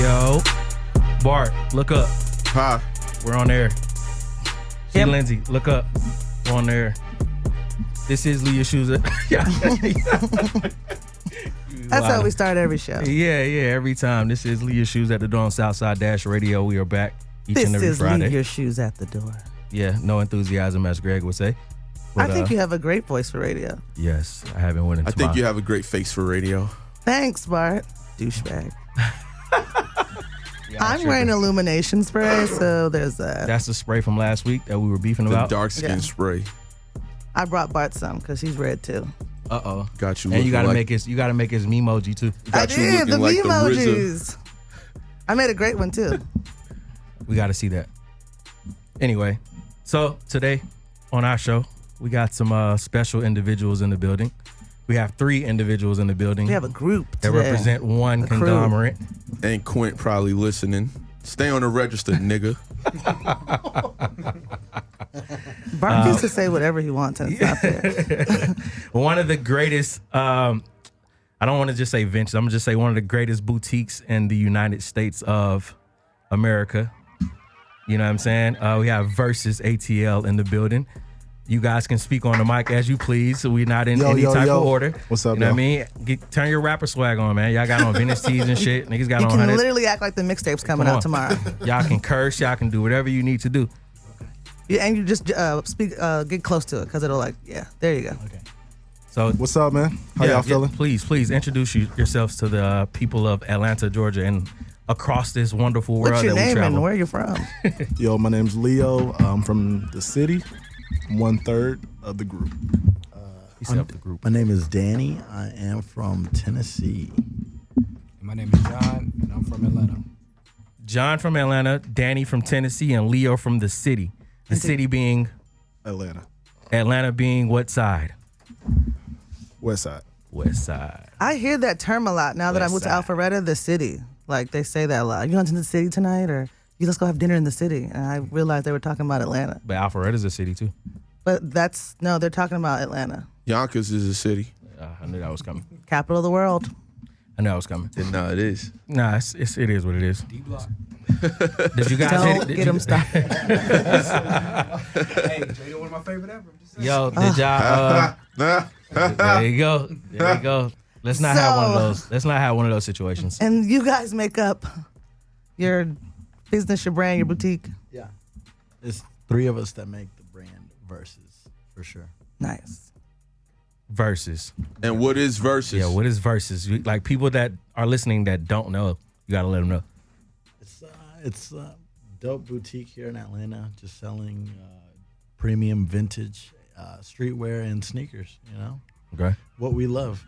Yo, Bart, look up. Hi. We're on air. See, Lindsay, look up. We're on air. This is Leah Shoes. That's how we start every show. Yeah, every time. This is Leah Shoes at the door on Southside Dash Radio. We are back each and every Friday. Leave your shoes at the door. Yeah, no enthusiasm, as Greg would say. But, I think you have a great voice for radio. Yes, I haven't went into I think you have a great face for radio. Thanks, Bart. Douchebag. I'm wearing illumination spray, so there's that. That's the spray from last week that we were beefing The about. dark skin spray. I brought Bart some because he's red too. Uh-oh. Got you. And you gotta make his Memoji too. I did, the like Memojis. I made a great one too. We gotta see that. Anyway, so today on our show, we got some special individuals in the building. We have 3 individuals in the building. We have a group that today. represent one conglomerate. And Quint probably listening. Stay on the register, nigga. Bart used to say whatever he wants, and it's not fair. One of the greatest, I don't want to just say vintage, I'm going to just say one of the greatest boutiques in the United States of America. You know what I'm saying? We have Versus ATL in the building. You guys can speak on the mic as you please, so we're not in any type of order. What's up, you know what I mean? Turn your rapper swag on, man. Y'all got on vintage tees and shit. Niggas got you on can 100. literally act like the mixtape's coming out tomorrow. Y'all can curse. Y'all can do whatever you need to do. Yeah, and you just get close to it, because it'll there you go. Okay. So what's up, man? How y'all feeling? Please introduce yourselves to the people of Atlanta, Georgia, and across this wonderful world What's your that we name travel. and where are you from? Yo, my name's Leo. I'm from the city. I'm 1/3 of the group. My name is Danny. I am from Tennessee. My name is John, and I'm from Atlanta. John from Atlanta, Danny from Tennessee, and Leo from the city. The city being? Atlanta. Atlanta being what side? West side. West side. I hear that term a lot now that I moved to Alpharetta, the city. Like, they say that a lot. You going to the city tonight, or you let's go have dinner in the city? And I realized they were talking about Atlanta. But Alpharetta's a city too. But they're talking about Atlanta. Yonkers is a city. I knew that was coming. Capital of the world. I knew that was coming. No, it is. Nah, it is what it is. D block. Did you guys Don't get them started. Hey, Jada, one of my favorite ever. Yo, did y'all? There you go. There you go. Let's not have one of those. Let's not have one of those situations. And you guys make up your business, your brand, your boutique. Yeah. It's 3 of us that make the brand Versus, for sure. Nice. Versus. And what is Versus? Yeah, what is Versus? Like, people that are listening that don't know, you gotta let them know. It's a dope boutique here in Atlanta, just selling premium vintage streetwear and sneakers, you know? Okay. What we love.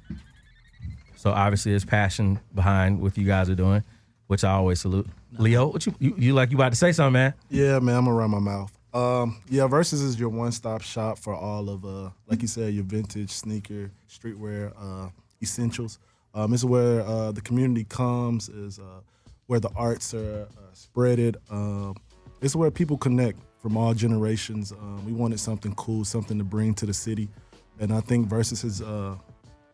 So obviously there's passion behind what you guys are doing, which I always salute. Leo, what you about to say something, man? Yeah, man, I'm around my mouth. Versus is your one-stop shop for all of, like you said, your vintage sneaker, streetwear, essentials. It's where the community comes, is where the arts are spreaded. It's where people connect from all generations. We wanted something cool, something to bring to the city, and I think Versus has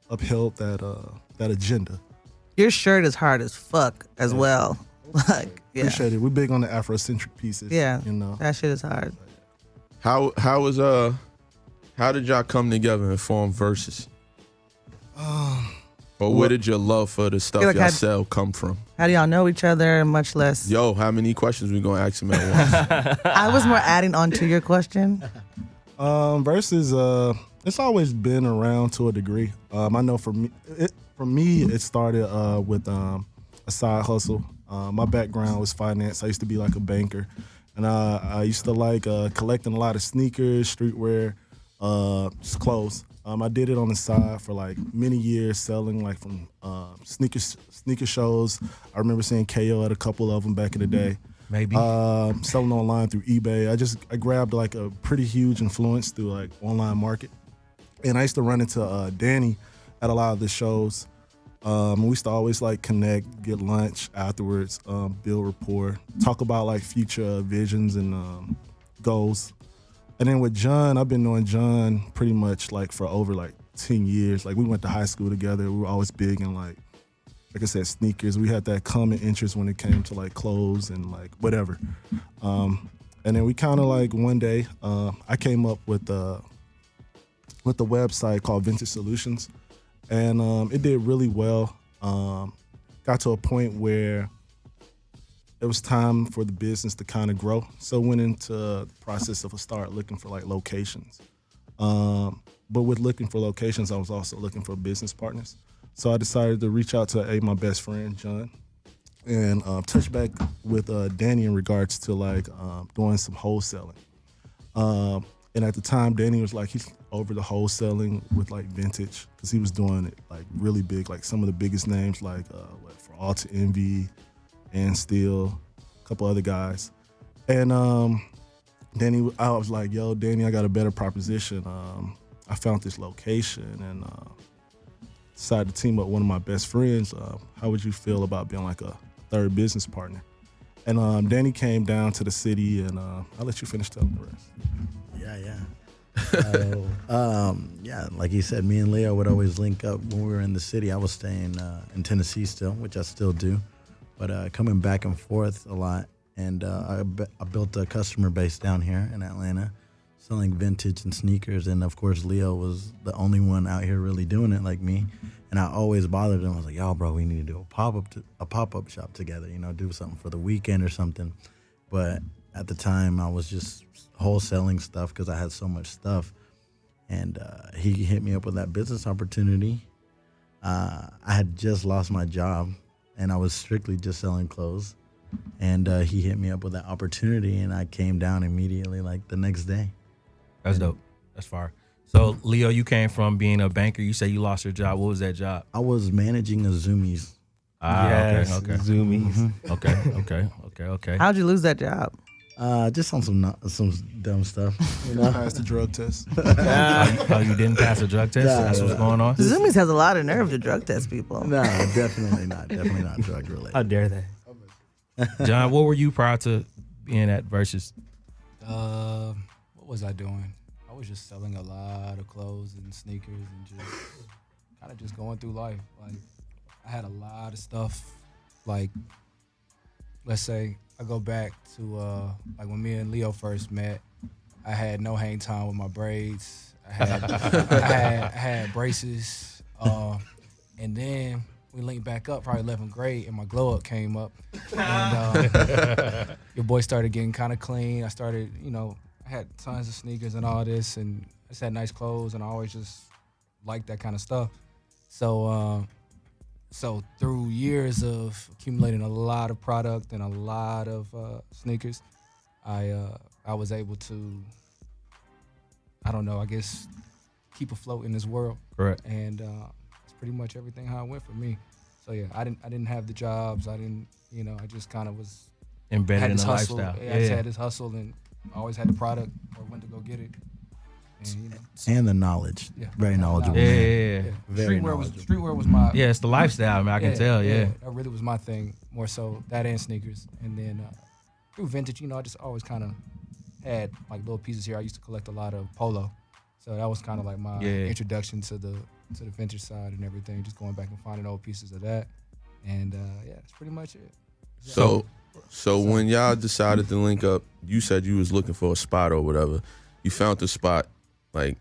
upheld that agenda. Your shirt is hard as fuck as well. Like, yeah. Appreciate it. We're big on the Afrocentric pieces. Yeah, you know that shit is hard. How did y'all come together and form Versus? Or where did your love for the stuff y'all sell come from? How do y'all know each other, much less? Yo, how many questions we gonna ask him at once? I was more adding on to your question. Versus, it's always been around to a degree. I know for me, it started with a side hustle. My background was finance. I used to be like a banker, and I used to like collecting a lot of sneakers, streetwear, just clothes. I did it on the side for like many years, selling like from sneaker shows. I remember seeing KO at a couple of them back in the day. Maybe selling online through eBay. I grabbed like a pretty huge influence through like online market, and I used to run into Danny at a lot of the shows. We used to always like connect, get lunch afterwards, build rapport, talk about like future visions and goals. And then with John, I've been knowing John pretty much like for over like 10 years. Like we went to high school together. We were always big in like like I said, sneakers. We had that common interest when it came to like clothes and like whatever. And then we kind of like one day, I came up with a website called Vintage Solutions, and it did really well. Got to a point where it was time for the business to kind of grow. So went into the process of start looking for like locations. But with looking for locations, I was also looking for business partners. So I decided to reach out to my best friend, John, and touch back with Danny in regards to like doing some wholesaling. And at the time, Danny was like, he's over the wholesaling with like vintage, because he was doing it like really big, like some of the biggest names like For All to Envy and Steel, a couple other guys. And Danny, I was like, yo, Danny, I got a better proposition. I found this location and decided to team up with one of my best friends. How would you feel about being like a third business partner? And Danny came down to the city, and I'll let you finish telling the rest. Yeah, like you said, me and Leo would always link up when we were in the city. I was staying in Tennessee still, which I still do, but coming back and forth a lot. And I built a customer base down here in Atlanta, selling vintage and sneakers. And of course, Leo was the only one out here really doing it like me. And I always bothered him. I was like, yo, bro, we need to do a pop-up shop together, do something for the weekend or something. But at the time, I was just wholesaling stuff because I had so much stuff. And he hit me up with that business opportunity. I had just lost my job, and I was strictly just selling clothes. And he hit me up with that opportunity, and I came down immediately, like the next day. That's dope. That's fire. So, Leo, you came from being a banker. You say you lost your job. What was that job? I was managing a Zoomies. Yes, okay. Zoomies. Mm-hmm. Okay. How'd you lose that job? Just on some dumb stuff. Passed the drug test. You didn't pass a drug test? That's what's going on? Zoomies has a lot of nerve to drug test people. No, definitely not. Definitely not drug related. How dare they? John, what were you prior to being at Versus? What was I doing? I was just selling a lot of clothes and sneakers and just kind of just going through life. Like, I had a lot of stuff. Like, let's say I go back to like when me and Leo first met. I had no hang time with my braids. I had braces, and then we linked back up, probably 11th grade, and my glow up came up. And your boy started getting kind of clean. I started, I had tons of sneakers and all this, and I just had nice clothes, and I always just liked that kind of stuff. So through years of accumulating a lot of product and a lot of sneakers, I was able to, I guess, keep afloat in this world. Correct. And it's pretty much everything how it went for me. So yeah, I didn't have the jobs. I didn't, I just kind of was embedded in the hustle. lifestyle. I just had this hustle and always had the product or went to go get it. And, And the knowledge. Yeah. Very knowledgeable. Yeah. man. Very Streetwear was my Yeah, it's the lifestyle, man. I can tell, yeah. That really was my thing, more so that and sneakers. And then through vintage, I just always kind of had like little pieces here. I used to collect a lot of polo. So that was kind of like my introduction to the vintage side and everything, just going back and finding old pieces of that. And that's pretty much it. So when y'all decided to link up, you said you was looking for a spot or whatever. You found the spot. Like,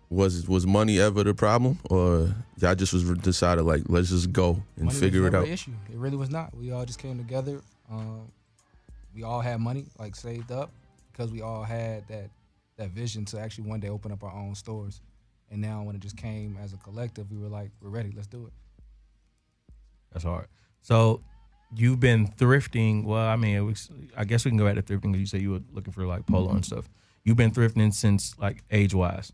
was money ever the problem, or y'all just was decided like, let's just go and Money figure was it never out? an issue. It really was not. We all just came together. We all had money like saved up because we all had that vision to actually one day open up our own stores. And now when it just came as a collective, we were like, we're ready. Let's do it. That's hard. So you've been thrifting. Well, I mean, I guess we can go back to thrifting because you said you were looking for like polo and stuff. You've been thrifting since like age-wise.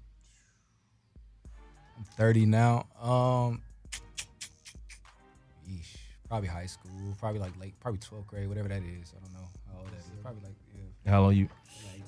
I'm 30 now. Probably high school. Probably like late, probably 12th grade, whatever that is. I don't know how old that is. Probably like, yeah. How long you?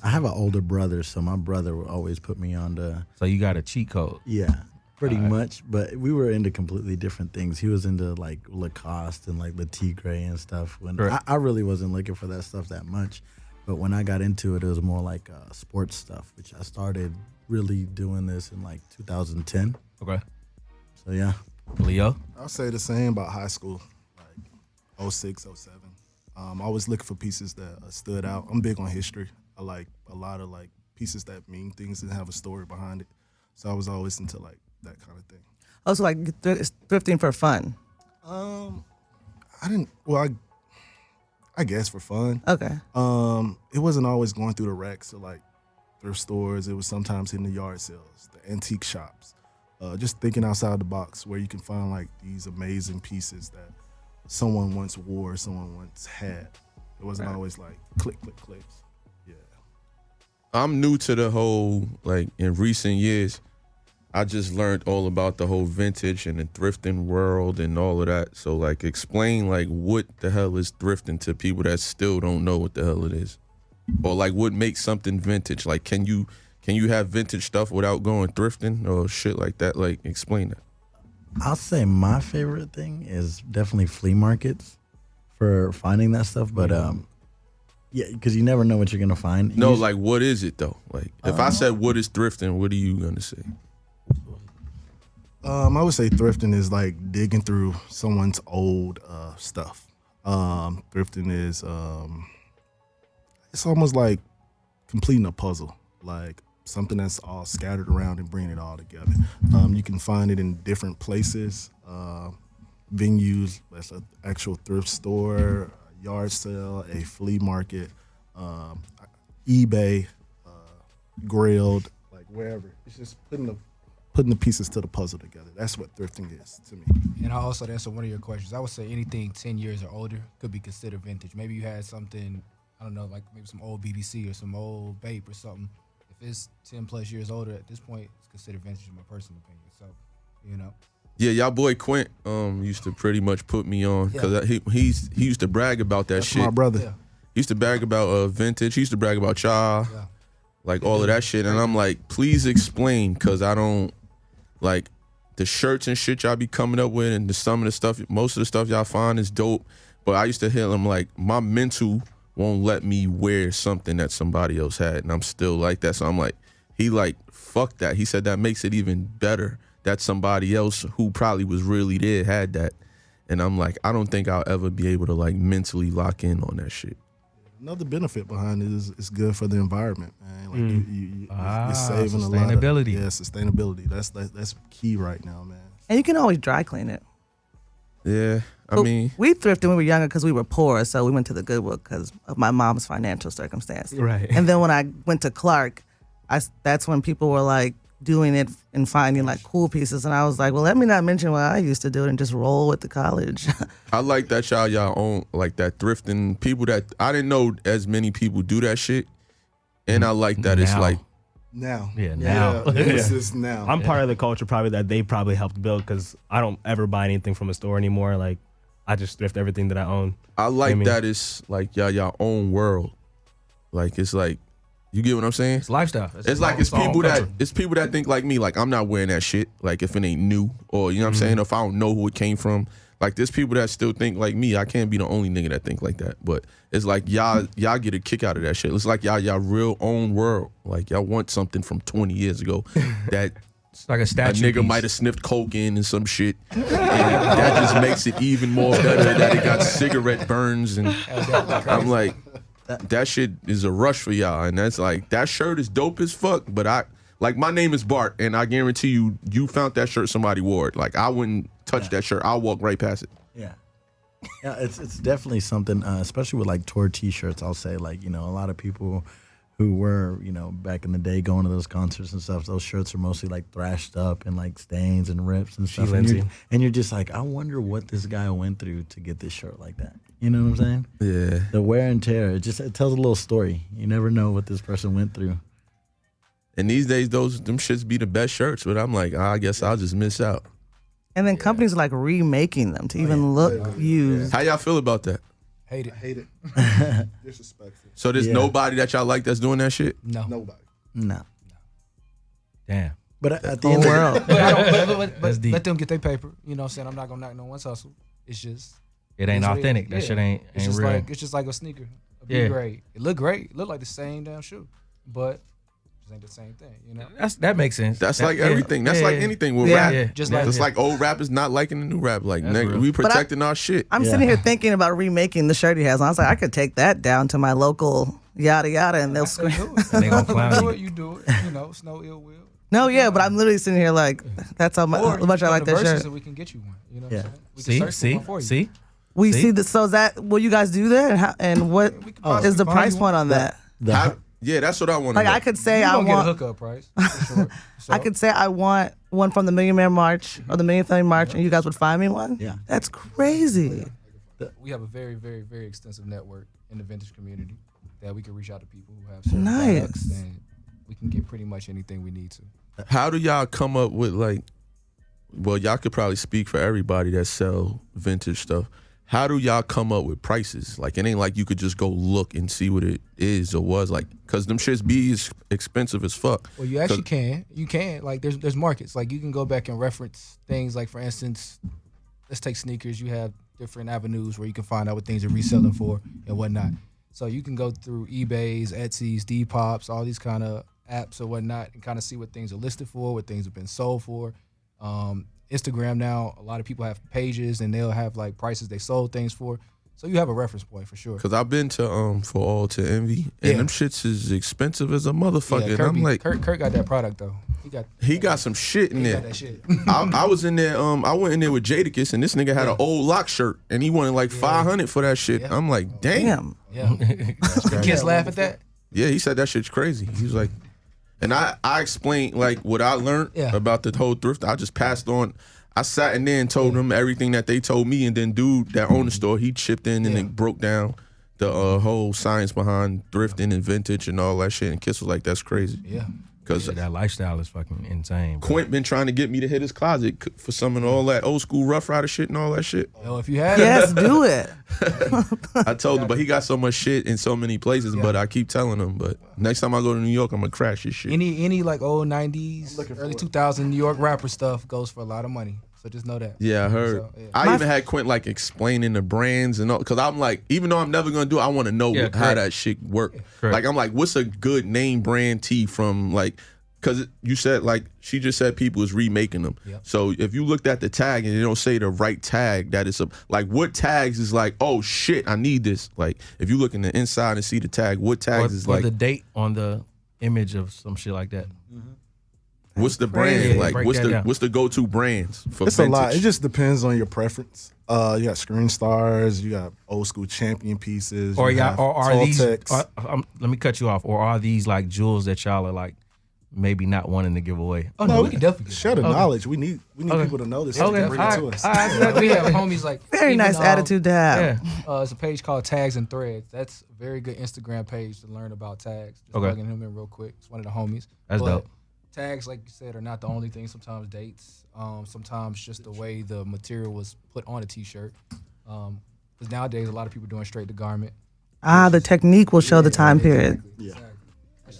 I have an older brother, so my brother would always put me on the. So you got a cheat code. Yeah, pretty much. But we were into completely different things. He was into like Lacoste and like Le Tigre and stuff. When I really wasn't looking for that stuff that much. But when I got into it, it was more like sports stuff, which I started really doing this in like 2010. Okay. So yeah, Leo? I'll say the same about high school, like 06, 07. I was looking for pieces that stood out. I'm big on history. I like a lot of like pieces that mean things and have a story behind it. So I was always into like that kind of thing. Also, like thrifting for fun. I didn't. Well, I guess for fun. Okay. It wasn't always going through the racks or like thrift stores. It was sometimes in the yard sales, the antique shops. Just thinking outside the box where you can find like these amazing pieces that someone once wore, someone once had. It wasn't always like click, click, clicks. Yeah. I'm new to the whole, like, in recent years, I just learned all about the whole vintage and the thrifting world and all of that. So, like, explain, like, what the hell is thrifting to people that still don't know what the hell it is. Or, like, what makes something vintage? Like, can you have vintage stuff without going thrifting or shit like that? Like, explain that. I'll say my favorite thing is definitely flea markets for finding that stuff. But, yeah, because you never know what you're going to find. No, like, what is it, though? Like, if I said what is thrifting, what are you going to say? I would say thrifting is like digging through someone's old stuff. Thrifting is it's almost like completing a puzzle, like something that's all scattered around and bringing it all together. You can find it in different places, venues, that's an actual thrift store, a yard sale, a flea market, eBay, Grilled, like wherever. It's just putting the pieces to the puzzle together. That's what thrifting is to me. And I also, to answer one of your questions, I would say anything 10 years or older could be considered vintage. Maybe you had something, I don't know, like maybe some old BBC or some old Bape or something. If it's 10 plus years older at this point, it's considered vintage in my personal opinion. So, you know. Yeah, y'all boy Quint used to pretty much put me on because he used to brag about that That's shit. my brother. Yeah. He used to brag about vintage. He used to brag about y'all, like all of that shit. And I'm like, please explain, because I don't, like, the shirts and shit y'all be coming up with and some of the stuff, most of the stuff y'all find is dope. But I used to hear him like, my mental won't let me wear something that somebody else had. And I'm still like that. So I'm like, he like, fuck that. He said that makes it even better that somebody else who probably was really there had that. And I'm like, I don't think I'll ever be able to like mentally lock in on that shit. Another benefit behind it is it's good for the environment, man. Like you're saving a lot. Sustainability. Yeah, sustainability. That's key right now, man. And you can always dry clean it. Yeah, I But mean, we thrifted when we were younger because we were poor, so we went to the Goodwill because of my mom's financial circumstance. Right. And then when I went to Clark, that's when people were like doing it and finding like cool pieces, and I was like, well, let me not mention what I used to do and just roll with the college. I like that y'all own like that thrifting people that I didn't know as many people do that shit, and I like that it's Now. like Now. Yeah, now. Yeah, it's just now. I'm part of the culture probably that they probably helped build, because I don't ever buy anything from a store anymore. Like, I just thrift everything that I own. I like I mean- that it's like y'all own world, like it's like. You get what I'm saying? It's lifestyle. It's like it's people that think like me. Like I'm not wearing that shit. Like if it ain't new, or you know what I'm saying. If I don't know who it came from, like there's people that still think like me. I can't be the only nigga that think like that. But it's like y'all get a kick out of that shit. It's like y'all real own world. Like y'all want something from 20 years ago that It's like a a statue. nigga might have sniffed coke in and some shit, and that just makes it even more better that it got cigarette burns. And I'm like, that shit is a rush for y'all, and that's like, that shirt is dope as fuck. But I like, my name is Bart, and I guarantee you found that shirt, somebody wore it. Like I wouldn't touch that shirt. I'll walk right past it. Yeah, it's definitely something, especially with like tour T-shirts. I'll say, like, you know, a lot of people who were, you know, back in the day going to those concerts and stuff, those shirts are mostly like thrashed up and like stains and rips and stuff. And you're just like, I wonder what this guy went through to get this shirt like that. You know what I'm saying? Yeah. The wear and tear, it tells a little story. You never know what this person went through. And these days, them shits be the best shirts. But I'm like, I guess I'll just miss out. And then companies are like remaking them to even look used. How y'all feel about that? Hate it. I hate it. Disrespectful. So there's nobody that y'all like that's doing that shit? No. Nobody. No. Damn. But at the Whole end of world. But, I don't, but That's deep. let them get their paper. You know what I'm saying? I'm not going to knock no one's hustle. It's just. It ain't it's what it authentic. is. That Yeah. shit ain't It's just real. like, it's just like a sneaker. A B Yeah. grade. It look great. It look like the same damn shoe. But Just ain't the same thing, you know. That makes sense. That's That- like yeah, everything. That's yeah, like yeah. anything with Yeah. rap. Yeah. Just Yeah. like It's like old rappers not liking the new rap. Like That's real. we But protecting our shit. I'm sitting here thinking about remaking the shirt he has on. I was like, I could take that down to my local yada yada, and they'll scream. And they gonna clown you. You do it. You know, it's no ill will. No, yeah, but I'm literally sitting here like, that's how Or much you I come like to that Versus shirt. and we can get you one. You know Yeah. what I'm saying? We can search for one for you. See? We See? see the so is that will you guys do that, and, how, and what We could is the possibly price find point on that? Yeah, that's what I want to Like know. I could say You I don't get a want. hookup price. For sure. So, I could say I want one from the Million Man March or the Million Family March, and you guys would find me one. Yeah. That's crazy. we have a very, very, very extensive network in the vintage community that we can reach out to people who have certain Nice. products, and we can get pretty much anything we need to. How do y'all come up with like? Well, y'all could probably speak for everybody that sell vintage stuff. How do y'all come up with prices? Like it ain't like you could just go look and see what it is or was like, cause them shits be expensive as fuck. Well, you actually can. You can. Like, there's markets. Like, you can go back and reference things. Like, for instance, let's take sneakers. You have different avenues where you can find out what things are reselling for and whatnot. So you can go through eBay's, Etsy's, Depop's, all these kind of apps or whatnot, and kind of see what things are listed for, what things have been sold for. Instagram now, a lot of people have pages and they'll have like prices they sold things for. So you have a reference point for sure. Cause I've been to For All to Envy, and Yeah. them shits is expensive as a motherfucker. And Kurt, I'm like, Kurt got that product though. he got some shit in he there. got that shit. I was in there. I went in there with Jadakiss, and this nigga had an old lock shirt, and he wanted like $500 for that shit. Yeah. I'm like, damn. Damn. Yeah. The kids laugh at that. Yeah, he said that shit's crazy. He was like, and I explained like what I learned Yeah. about the whole thrift. I just passed on. I sat in there and told them everything that they told me, and then dude that owned the store, he chipped in and Yeah. then broke down the whole science behind thrifting and vintage and all that shit. And Kiss was like, that's crazy. Yeah. Because That lifestyle is fucking insane. Bro. Quint been trying to get me to hit his closet for some of all that old school Rough Rider shit and all that shit. Yo, if you had Yes, do it. I told him, but he got so much shit in so many places. But I keep telling him, but next time I go to New York, I'm gonna crash his shit. any like old 90s, early 2000s New York rapper stuff goes for a lot of money. So just know that. Yeah, I heard. So, yeah. I even had Quint like explaining the brands and all, because I'm like, even though I'm never gonna do it, I want to know Yeah, how correct. that shit work. Correct. Like I'm like, what's a good name brand tee from like? Because you said like she just said people is remaking them. Yep. So if you looked at the tag and it don't say the right tag, that is like what tags is like? Oh shit, I need this. Like if you look in the inside and see the tag, what tags is or like? the date on the image of some shit like that. What's the crazy. brand? Yeah, Like break what's that down. what's the go-to brands for It's vintage? a lot. It just depends on your preference. You got Screen Stars, you got old school champion pieces, Or you y'all, have or are these? Toltecs. Let me cut you off. Or are these like jewels that y'all are like maybe not wanting to give away? Oh no, we can definitely get share the knowledge. We need Okay. people to know this. Okay, to bring it to us. that. We have homies like Very even, nice attitude to have. Yeah. It's a page called Tags and Threads. That's a very good Instagram page to learn about tags. Just Okay. plugging him in real quick. It's one of the homies. That's dope. Tags, like you said, are not the only thing. Sometimes dates. Sometimes just the way the material was put on a T-shirt. Because nowadays a lot of people doing straight to garment. The technique will show the time period.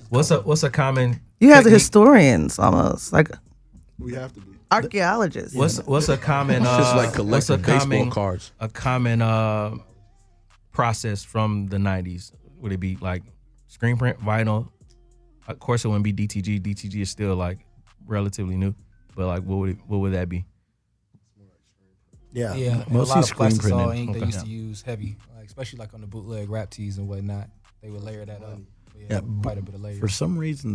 What's a common? You guys are technique- historians almost, like We have to be. archaeologists. What's a common? It's just like what's a collecting baseball common cards. a common process from the 90s? Would it be like screen print, vinyl? Of course, it wouldn't be DTG. DTG is still like relatively new, but like what would that be? Yeah, and a mostly lot of screen plastisol printing. ink they Okay. used to use heavy, like, especially like on the bootleg rap tees and whatnot. They would layer that up. Yeah, quite a bit of layers. For some reason,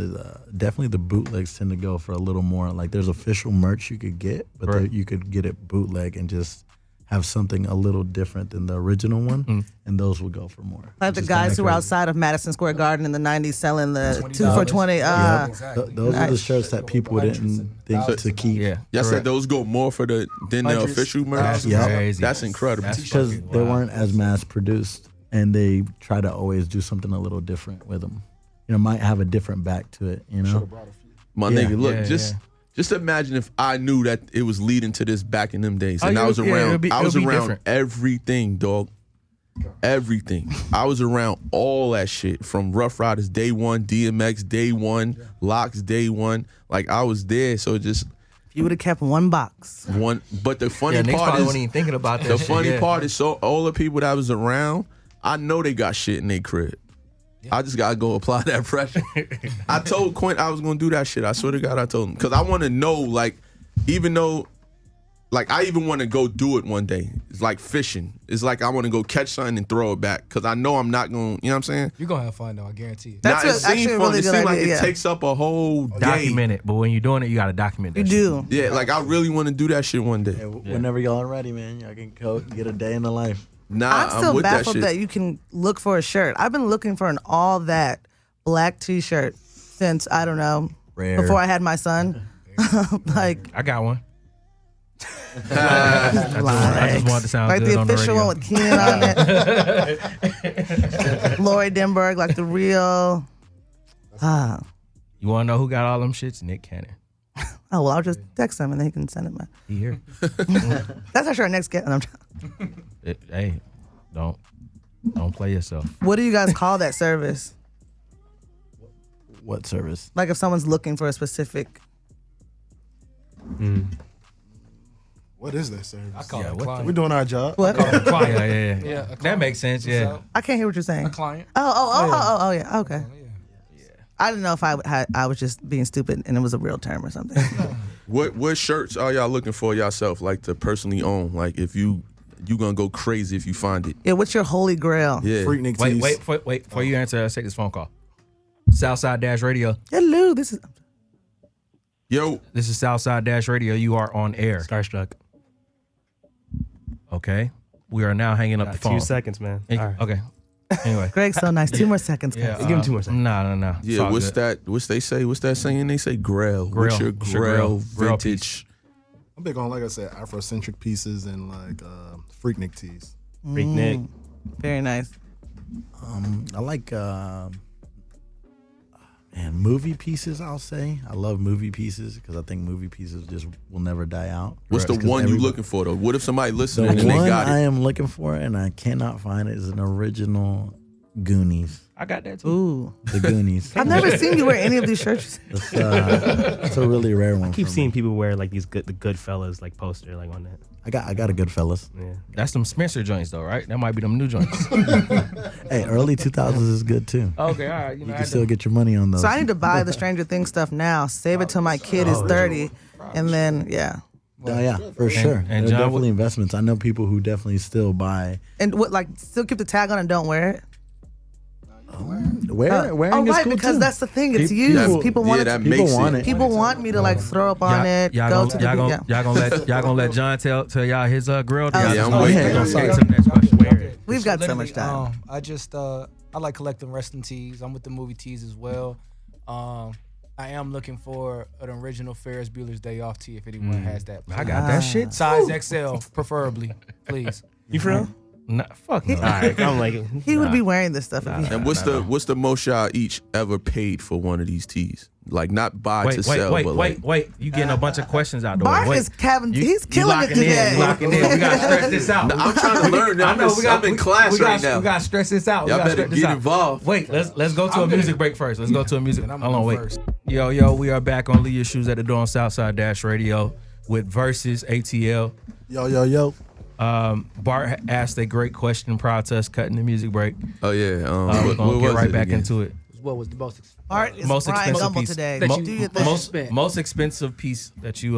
definitely the bootlegs tend to go for a little more. Like there's official merch you could get, but Right. you could get it bootleg and just have something a little different than the original one, and those will go for more. Like the Just guys kinda who were crazy. outside of Madison Square Garden in the 90s selling the $20. 2 for 20. Yeah, exactly. those are the Nice. shirts that people didn't think to keep. Yeah, Y'all said correct. those go more for than the Hundreds, official merch. That's Yeah. crazy. That's incredible. That's Because fucking they wild. weren't as mass produced, and they try to always do something a little different with them. You know, might have a different back to it. You know, My Yeah. nigga, look, Yeah, just imagine if I knew that it was leading to this back in them days, Oh, and yeah, I was yeah, around. it'll be- I was it'll be around different. everything, dog. Everything. I was around all that shit from Rough Riders day one, DMX day one, Locks day one. Like I was there, so it just You would have kept one box. one. But the funny Yeah, niggas part probably is, wasn't even thinking about that. the shit, funny yeah. part is, so all the people that was around, I know they got shit in their crib. I just gotta go apply that pressure. I told Quint I was gonna do that shit. I swear to God, I told him because I want to know, like, even though, like, I even want to go do it one day. It's like fishing. It's like I want to go catch something and throw it back because I know I'm not gonna. You know what I'm saying? You're gonna have fun though. I guarantee it. That's Nah, actually a really It good seems like idea. it takes up a whole day. Document it, but when you're doing it, you got to document that You shit. do. Yeah, like I really want to do that shit one day. Hey, whenever y'all are ready, man, y'all can go get a day in the life. Nah, I'm still with baffled that that, shit. you can look for a shirt. I've been looking for an all that black T-shirt since I don't know Rare. before I had my son. Like, I got one. like, I just wanted to sound like good the on the official radio. one with Keenan on it. Lori Denberg, like the real. You want to know who got all them shits? Nick Cannon. Oh well, I'll just text him and they can send it. He here. That's actually our next guest. Hey, don't play yourself. What do you guys call that service? What service? Like if someone's looking for a specific. What is that service? I call Yeah, it a what the- client. We doing our job. What? Yeah. Yeah, a That client. makes sense. Yeah. I can't hear what you're saying. A client. Oh, yeah. Okay. Yeah. I didn't know if I was just being stupid and it was a real term or something. What shirts are y'all looking for yourself, like to personally own? Like if you gonna go crazy if you find it. Yeah, what's your holy grail? Yeah. Freaknik Wait, tees. wait. Before you answer, let's take this phone call. Southside Dash Radio. Hello, this is. Yo, This is Southside Dash Radio. You are on air. Starstruck. Okay. We are now hanging up Got the phone. 2 seconds, man. All right. Okay. Anyway. Greg's so nice. 2 more seconds, guys. Yeah, Give him 2 more seconds. No. It's yeah, all what's good. that? What's they say? What's that saying? They say grail. Grail. What's your What's your grail grail vintage? I'm big on, like I said, Afrocentric pieces and like Freaknik tees. Freak Nick. Very nice. I like movie pieces. I'll say I love movie pieces because I think movie pieces just will never die out. What's the Because one you everybody- looking for though? What if somebody The listening and they one got I it? am looking for and I cannot find it is an original Goonies. I got that too. Ooh. The Goonies. I've never seen you wear any of these shirts. It's a really rare one. I keep for seeing me. people wear like the Goodfellas like poster like on that. I got a good fellas. Yeah. That's them Spencer joints though, right? That might be them new joints. Hey, early 2000s is good too. Okay, all right. You can still get your money on those. So I need to buy the Stranger Things stuff now. Save it till my kid is 30. And then, yeah. Oh yeah, for sure. and They're John, definitely investments. I know people who definitely still buy. And what, like, still keep the tag on and don't wear it? Wearing is right, cool because too. that's the thing. It's People- used. People want that it. People makes want it. it. People want me to like throw up on it. Go to the y'all gonna let John tell y'all his grill. Oh, Yeah, I'm oh, waiting. yeah. I'm sorry. To the next question. Wear it. We've got so much time. I just I like collecting wrestling tees. I'm with the movie tees as well. I am looking for an original Ferris Bueller's Day Off tee if anyone has that. I got that shit. Size XL, preferably, please. You for real? Nah, fuck no. All right. I'm like, He would be wearing this stuff if he And what's the most y'all each ever paid for one of these tees? Like not buy to sell, but like Wait. You getting a bunch of questions out the way. Bart Wait. is Kevin. You- He's you killing it locking in, today. you locking in. We gotta stretch this out. I'm trying to learn. I'm in class right now. We gotta stretch this out. Y'all We gotta better stretch this get out. involved. Wait, let's go to a music break first. Let's go to a music. And I'm Hold on, going wait. first. Yo, we are back on Leave Your Shoes at the Door on Southside Dash Radio with Versus ATL. Yo. Bart asked a great question prior to us cutting the music break. Oh yeah. We're What gonna was get right it back again? into it. What was the most Bart is Most Brian expensive Gumble piece. today. That Do your thing. Most expensive piece that you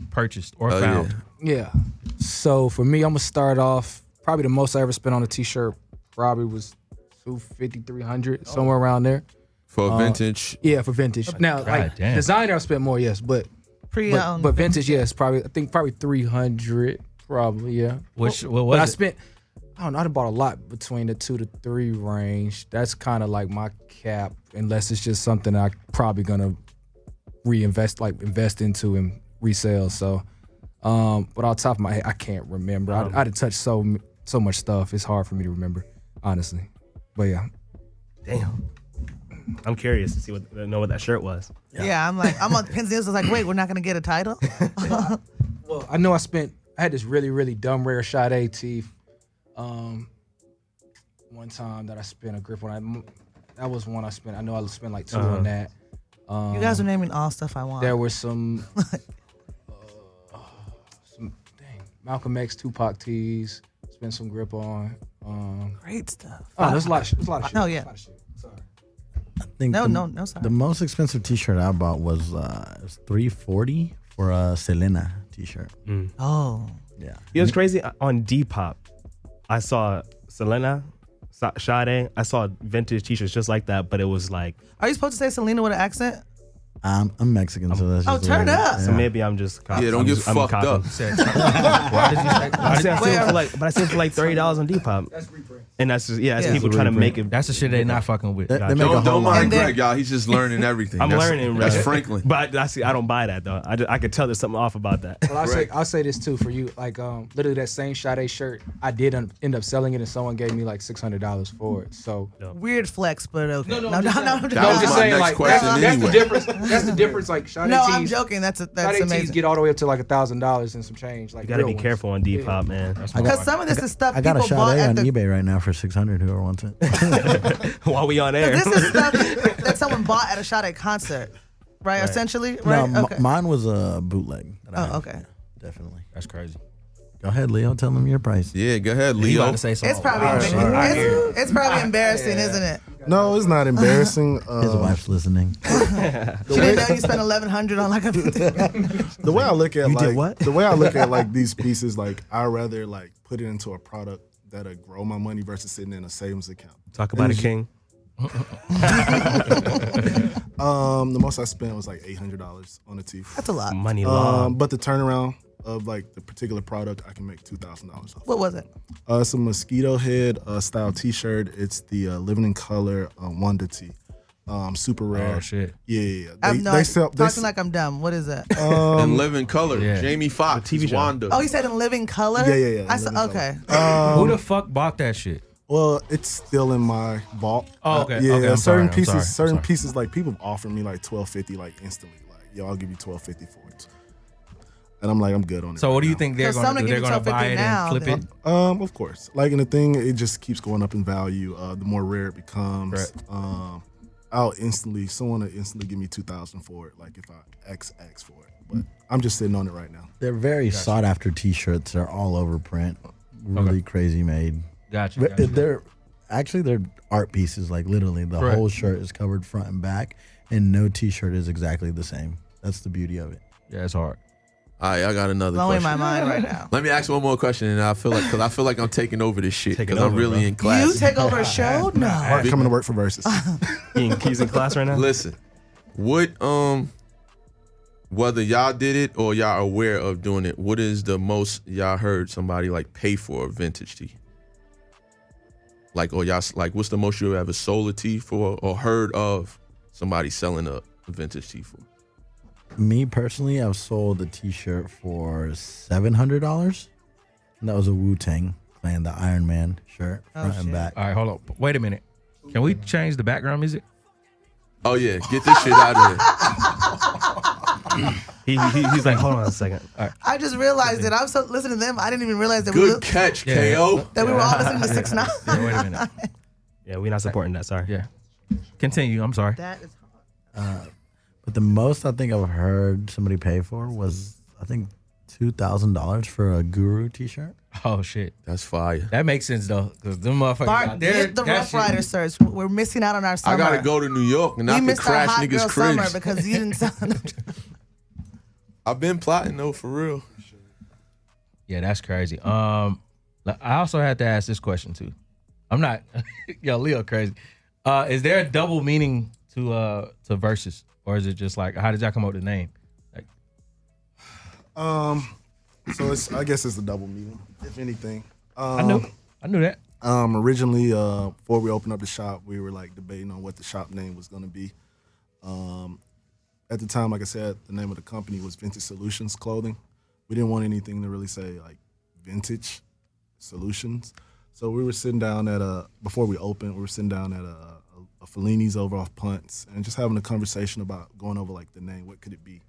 purchased or Oh, found. Yeah. So for me, I'm gonna start off. Probably the most I ever spent on a t-shirt probably was $250, $300, somewhere around there. For a vintage. Yeah, for vintage. Now, like damn. designer, I spent more, yes, but Pre-owned. but vintage, yes, probably. I think probably 300, probably, yeah. What But was I it? spent. I don't know. I done bought a lot between the 2 to 3 range. That's kind of like my cap, unless it's just something I probably gonna invest into and resell. So, but on top of my head, I can't remember. I done touched so much stuff. It's hard for me to remember, honestly. But yeah. damn. I'm curious to know what that shirt was. Yeah, I'm on pins and needles. I was like, wait, we're not gonna get a title. Well, I know I had this really, really dumb rare Sade tee. One time that I spent a grip on. That was one I spent. I know I spent like 2 on that. You guys are naming all stuff I want. There were some Malcolm X, Tupac tees. Spent some grip on. Great stuff. Oh, there's a lot of shit. Oh, yeah. There's a lot of shit. Sorry. think No, sorry. the most expensive T-shirt I bought was $340 for a Selena T-shirt. Oh. Yeah. It was crazy. On Depop, I saw Selena, Sade. I saw vintage T-shirts just like that, but it was like. Are you supposed to say Selena with an accent? I'm Mexican, so that's just turn the way it up. is. So maybe I'm just. Yeah, don't get fucked up. Why did you say? I said I said for like $30 on Depop. That's reprint. And that's just that's Yeah. people trying to make it. That's the shit they not fucking with. They make a Don't whole lot. mind And then- Greg, y'all. He's just learning everything. I'm learning, That's right? Franklin. But I don't buy that though. I could tell there's something off about that. Well, I'll say this too for you. Like, literally that same Sade shirt, I did end up selling it, and someone gave me like $600 for it. So Weird flex, but okay. No, I'm just That was I'm just my saying, next like question that's anyway. the difference. That's the difference. Like Sade No, tees, I'm joking. That's Sade tees amazing. get all the way up to like $1,000 and some change. Like You gotta real be ones. careful on Depop, man. Because some of this is stuff I got a people bought Sade at on the. eBay right now for $600. Whoever wants it. While we on air. This is stuff that someone bought at a Sade concert, right? Essentially, right? No, Okay. mine was a bootleg. That I Oh, had. okay. Definitely. That's crazy. Go ahead, Leo. Tell them your price. Yeah, go ahead, You Leo. about to say something? It's probably it's probably embarrassing, isn't it? No, it's not embarrassing. His wife's listening. She didn't know you spent $1,100 on like a. The way I look at You did like what? the way I look at like these pieces, like I rather like put it into a product that'll grow my money versus sitting in a savings account. Talk about a king. The most I spent was like $800 on a tee. That's a lot. Money long. But the turnaround of like the particular product, I can make $2,000 off. What was it? It's a mosquito head style T-shirt. It's the Living in Color Wonder tee. Super rare. Oh shit. Yeah. I have no idea. they Talking like I'm dumb. What is that? And Live in Color. Yeah. Jamie Foxx. The TV show. Wanda. Oh, you said in living color? Yeah. I said, Living okay. Who the fuck bought that shit? Well, it's still in my vault. Oh, okay. Yeah, Okay, I'm certain sorry, pieces, I'm certain sorry. pieces, like people have offered me like $12.50, like instantly, like yo, I'll give you $12.50 for it, and I'm like, I'm good on it. So what do you right think they're So going to someone do? They're give going to you buy it now, and flip then- it? now. Of course, like in the thing, it just keeps going up in value. The more rare it becomes, Correct. someone will instantly give me $2,000 for it, like if I XX for it. But I'm just sitting on it right now. They're very sought after T-shirts. They're all over print. Really crazy made. Gotcha. But they're art pieces. Like literally, the Correct. whole shirt is covered front and back, and no T-shirt is exactly the same. That's the beauty of it. Yeah, it's hard. All right, I got another Blowing question. my mind right now. Let me ask one more question, and I feel like I'm taking over this shit Take it because I'm over, really bro. in class. You take over a show? No. Art coming to work for Versus. He's in class right now. Listen, what whether y'all did it or y'all are aware of doing it, what is the most y'all heard somebody like pay for a vintage tee? Like, or y'all like, what's the most you ever sold a tee for or heard of somebody selling a vintage tee for? Me personally, I've sold a T-shirt for $700, and that was a Wu-Tang Clan, the Iron Man shirt, front and shit. back. All right, hold on. Wait a minute. Can we change the background music? Oh yeah, get this shit out of here. He's like, hold on a second. All right. I just realized that I was so listening to them. I didn't even realize that Good catch, Yeah. KO. that we were all listening to 6ix9ine. Yeah, wait a minute. Yeah, we're not supporting that. Sorry. Yeah. Continue. I'm sorry. That is hard. But the most I think I've heard somebody pay for was, I think, $2,000 for a Guru T-shirt. Oh shit. That's fire. That makes sense though, because them motherfuckers Bart, out there. get the that Rough shit- Rider search. We're missing out on our summer. I gotta go to New York and We I can missed our crash hot niggas' girl summer cribs. because you didn't sell them. I've been plotting though, for real. Yeah, that's crazy. I also had to ask this question too. I'm not, yo, Leo, crazy. Is there a double meaning to Versus, or is it just like, how did y'all come up with the name? Like, So I guess it's a double meaning, if anything. I knew that. Originally, before we opened up the shop, we were like debating on what the shop name was going to be. At the time, like I said, the name of the company was Vintage Solutions Clothing. We didn't want anything to really say like Vintage Solutions. So we were sitting down before we opened, we were sitting down at a Fellini's over off Punts and just having a conversation about going over like the name, what could it be?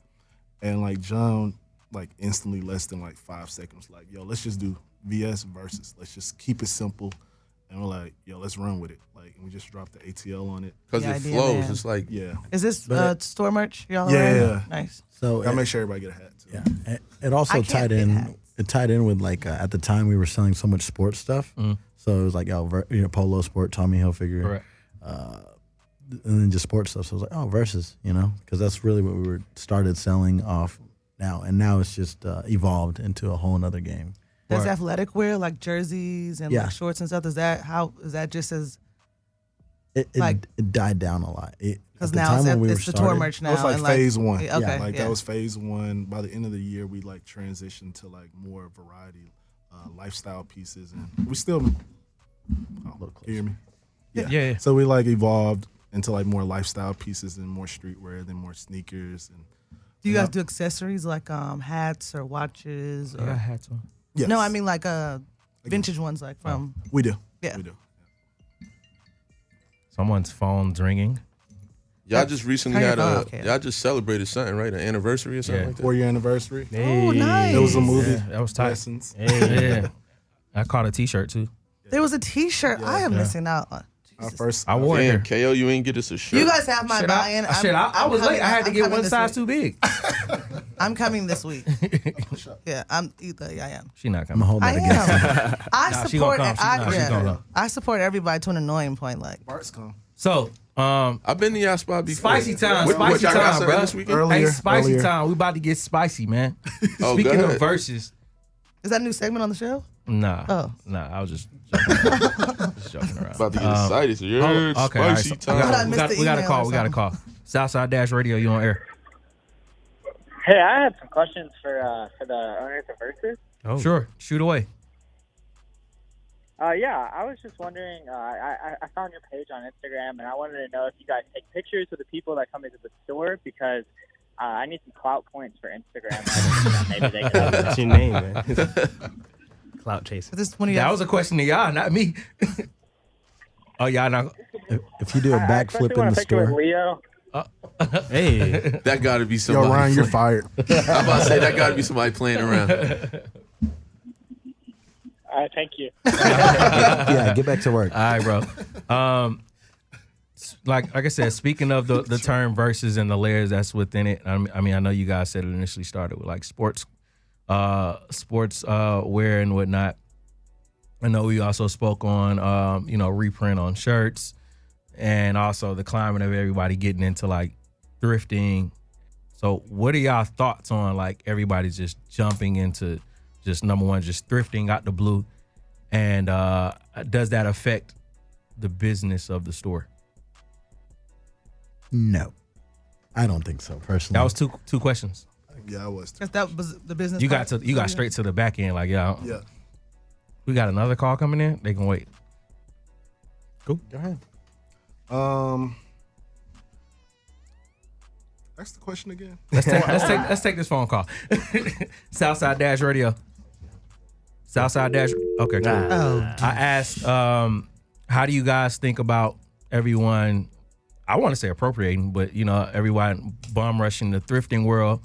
And like John, like instantly less than like 5 seconds, like, yo, let's just do VS Versus. Let's just keep it simple. And we're like, yo, let's run with it. Like, and we just dropped the ATL on it. Because The it idea, flows. man. It's like, Yeah. Is this But store merch? Y'all Yeah, wearing? yeah. Nice. So Gotta make sure everybody get a hat too. yeah, it also I can't tied get in. hats. It tied in with like at the time we were selling so much sports stuff. So it was like polo sport, Tommy Hilfiger. Correct. and then just sports stuff. So I was like, oh, Versus, because that's really what we were started selling off now, and now it's just evolved into a whole nother game. Does athletic wear like jerseys and like shorts and stuff? Is that just as it died down a lot? Because now it's the tour merch now. It was like phase one. Okay, that was phase one. By the end of the year, we like transitioned to like more variety, lifestyle pieces, and we still. Hear me? Yeah. So we like evolved into like more lifestyle pieces and more streetwear, then more sneakers. And do you guys do accessories like hats or watches? Or? I got hats on. Yes. No, I mean like vintage ones like from. We do. Yeah. We do. Someone's phone's ringing. Y'all just recently Turn had your phone off, y'all just celebrated something, right? An anniversary or something like that? 4-year anniversary. Oh, nice. It was a movie. Yeah, that was tight. Lessons. Yeah. I caught a T-shirt too. There was a T-shirt. I am missing out on. Our first. I wore Damn, it. KO, you ain't get us a shirt. You guys have my buy-in. I was late. I had to get one size too big. I'm coming this week. Yeah, I am. She not I'm coming. gonna hold I that against am. them. She gonna come. She gonna come. I support everybody to an annoying point. Like Bart's come. So, I've been to y'all spot before. spicy time, What spicy y'all got time, something bro. this weekend? Earlier. Hey, spicy earlier. time. We about to get spicy, man. Oh, Speaking go of ahead. verses, is that a new segment on the show? nah, Oh. I was just joking around. About to get excited. So you're Okay, all right, spicy so time. I missed the we got a email call. or We got a call. Southside Dash Radio, you on air? Hey, I have some questions for the owners of Versus. Oh. Sure, shoot away. Yeah, I was just wondering. I found your page on Instagram, and I wanted to know if you guys take pictures of the people that come into the store because I need some clout points for Instagram. Maybe they can. What's your name, man? Clout chaser. This is one of That y'all. was a question to y'all, not me. Oh, y'all not. If you do a I backflip especially in want the a picture with store, Leo. Hey, That got to be Yo, somebody. Ryan, you're fired. I'm about to say that got to be somebody playing around. Thank you. yeah, get back to work. All right, bro. Like I said, speaking of the term versus and the layers that's within it, I mean, I know you guys said it initially started with like sports wear and whatnot. I know we also spoke on, reprint on shirts and also the climate of everybody getting into like thrifting. So what are y'all thoughts on like everybody's just jumping into just number one, just thrifting out the blue? And does that affect the business of the store? No, I don't think so. Personally, That was two questions. Yeah, I was too. Because that was the business. You part. got straight to the back end. Like, yeah, Yeah. we got another call coming in. They can wait. Go ahead. Ask the question again. Let's take this phone call. Southside Dash Radio. Southside Dash. Okay, cool. Oh, I asked, how do you guys think about everyone? I want to say appropriating, but everyone bum rushing the thrifting world,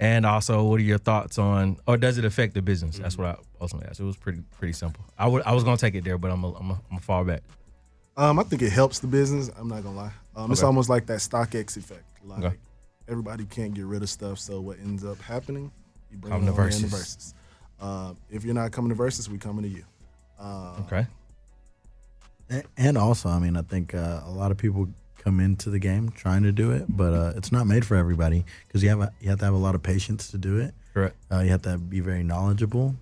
and also, what are your thoughts on, or does it affect the business? That's what I ultimately asked. It was pretty simple. I was gonna take it there, but I'm gonna fall back. I think it helps the business. I'm not gonna lie. It's Okay. almost like that StockX effect. Like Okay. everybody can't get rid of stuff, so what ends up happening? You bring Come it to on in the Versus. Versus. If you're not coming to Versus, we coming to you. Okay. And also, I mean, I think a lot of people come into the game trying to do it, but it's not made for everybody because you have to have a lot of patience to do it. Correct. You have to be very knowledgeable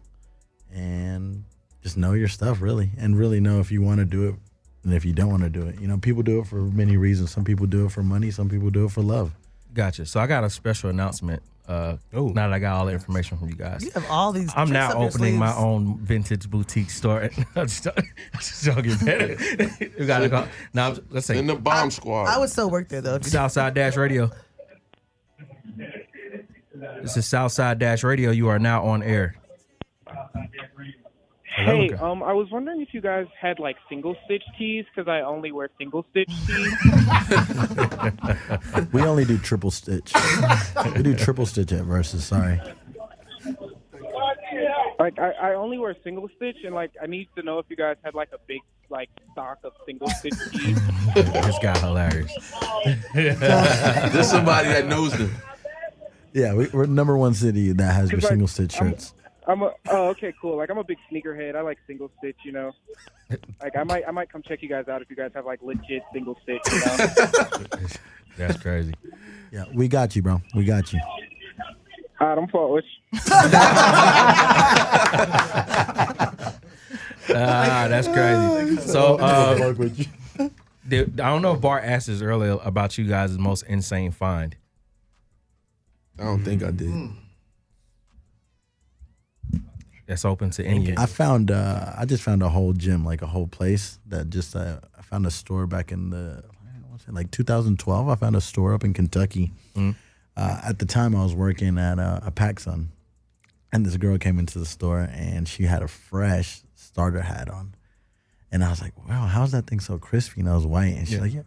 and just know your stuff really, and really know if you want to do it and if you don't want to do it. People do it for many reasons. Some people do it for money. Some people do it for love. Gotcha. So I got a special announcement. Now that I got all the information from you guys. you have all these. I'm tricks now up your opening my sleeves. own vintage boutique store. I'm just joking, man. We got to go. Now, let's say In the bomb squad. I would still work there though. If you Southside Dash Radio. This is Southside Dash Radio. You are now on air. Hey, Hello. I was wondering if you guys had like single stitch tees because I only wear single stitch tees. We only do triple stitch. We do triple stitch at Versus. Sorry. Like I only wear single stitch, and like I need to know if you guys had like a big like stock of single stitch tees. This guy hilarious. There's somebody that knows them. Yeah, we're number one city that has your Like, single stitch shirts. Okay, cool. Like I'm a big sneakerhead. I like single stitch, you know. Like I might come check you guys out if you guys have like legit single stitch, you know. That's crazy. Yeah, we got you, bro. We got you. Don't fault with you. That's crazy. So, I don't know if Bart asked us earlier about you guys' most insane find. I don't think I did. That's open to any. I just found a whole gym, like a whole place that just, I found a store back in like 2012. I found a store up in Kentucky. At the time I was working at a PacSun, and this girl came into the store and she had a fresh starter hat on. And I was like, wow, how's that thing so crispy? And I was white. And she's like, yeah.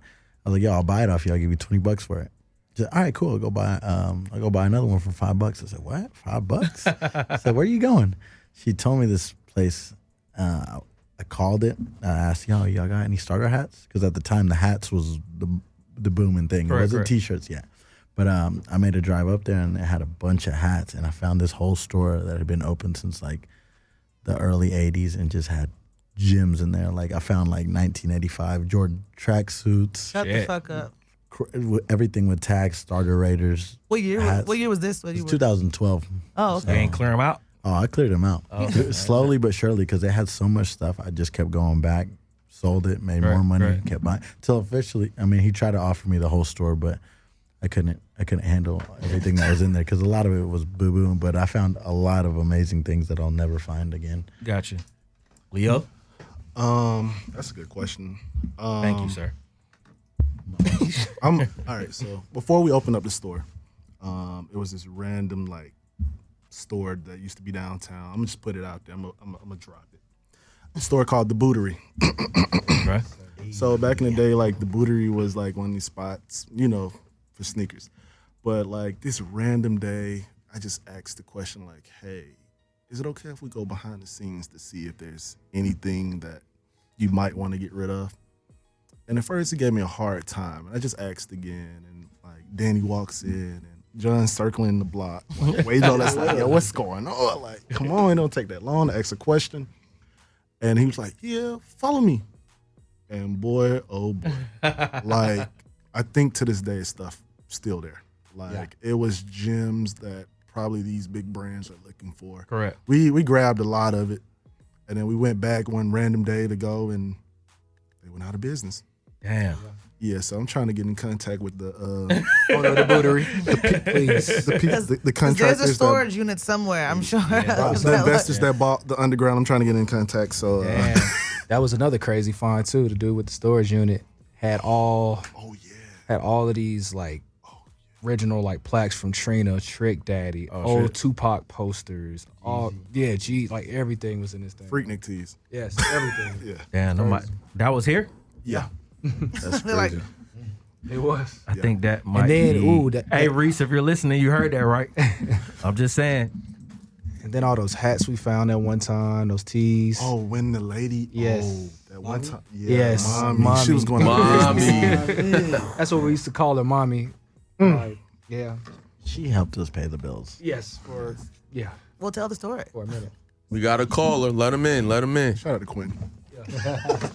I was like, yo, I'll buy it off you. I'll give you $20 for it. She said, all right, cool. I'll go buy another one for $5. I said, what? $5? I said, where are you going? She told me this place. I called it. I asked, y'all got any starter hats? Because at the time, the hats was the booming thing. It wasn't T-shirts yet. But I made a drive up there, and it had a bunch of hats. And I found this whole store that had been open since, like, the early 80s and just had gyms in there. Like, I found, like, 1985 Jordan tracksuits. Shut the fuck up. Everything with tags, starter Raiders. What year? Hats. What year was this? 2012. Oh, okay. They ain't clear them out? Oh, I cleared them out. Slowly but surely, because they had so much stuff. I just kept going back, sold it, made more money, kept buying. Till officially, I mean, he tried to offer me the whole store, but I couldn't handle everything that was in there because a lot of it was boo-boo, but I found a lot of amazing things that I'll never find again. Gotcha. Leo? That's a good question. Thank you, sir. All right, so before we opened up the store, it was this random, like, store that used to be downtown. I'm gonna just put it out there. I'm gonna drop it. A store called the Bootery. Right. So back in the day, like the Bootery was like one of these spots, you know, for sneakers. But like this random day, I just asked the question like, hey, is it okay if we go behind the scenes to see if there's anything that you might want to get rid of? And at first he gave me a hard time. And I just asked again, and like Danny walks in and John's circling the block. Like, Wade all that's like, yo, what's going on? Like, come on, it don't take that long to ask a question. And he was like, yeah, follow me. And boy, oh boy. Like, I think to this day, stuff still there. Like, it was gems that probably these big brands are looking for. Correct. We grabbed a lot of it. And then we went back one random day to go, and they went out of business. Damn. Yeah, so I'm trying to get in contact with the owner of the Bootery. the contractors. There's a storage unit somewhere, I'm sure. The investors that bought the underground. I'm trying to get in contact. So that was another crazy find too. The dude with the storage unit had all of these like original like plaques from Trina, Trick Daddy, old Tupac posters, like everything was in this thing. Freaknik tees. Yes, everything. Damn, that was here? Yeah. That's crazy. Like, it was. I think that might be. Hey, Reese, if you're listening, you heard that, right? I'm just saying. And then all those hats we found at one time, those tees. Oh, when the lady. Yes. Oh, that one time. Yeah, yes. Mommy. She was going to Mommy. That's what we used to call her, Mommy. Like, yeah. She helped us pay the bills. Yes. We'll tell the story. For a minute. We got a caller. Let him in. Shout out to Quinn.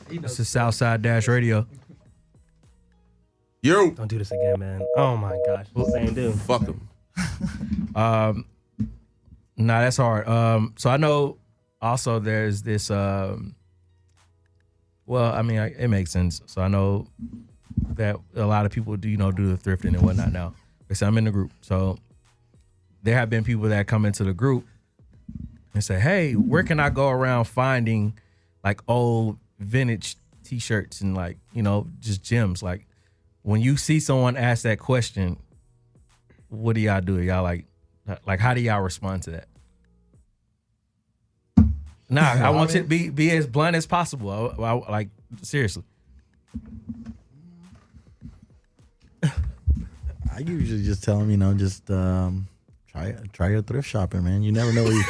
This is Southside Dash Radio. Yo. Don't do this again, man. Oh my gosh. Same dude. Fuck him. Nah, that's hard. So I know also there's this, well, I mean, it makes sense. So I know that a lot of people do the thrifting and whatnot now. So I'm in the group. So there have been people that come into the group and say, hey, where can I go around finding like old vintage t-shirts and like, just gems? Like when you see someone ask that question, what do y'all do? Y'all like how do y'all respond to that? Nah, I want you to be as blunt as possible. I like seriously. I usually just tell them, just try your thrift shopping, man. You never know where you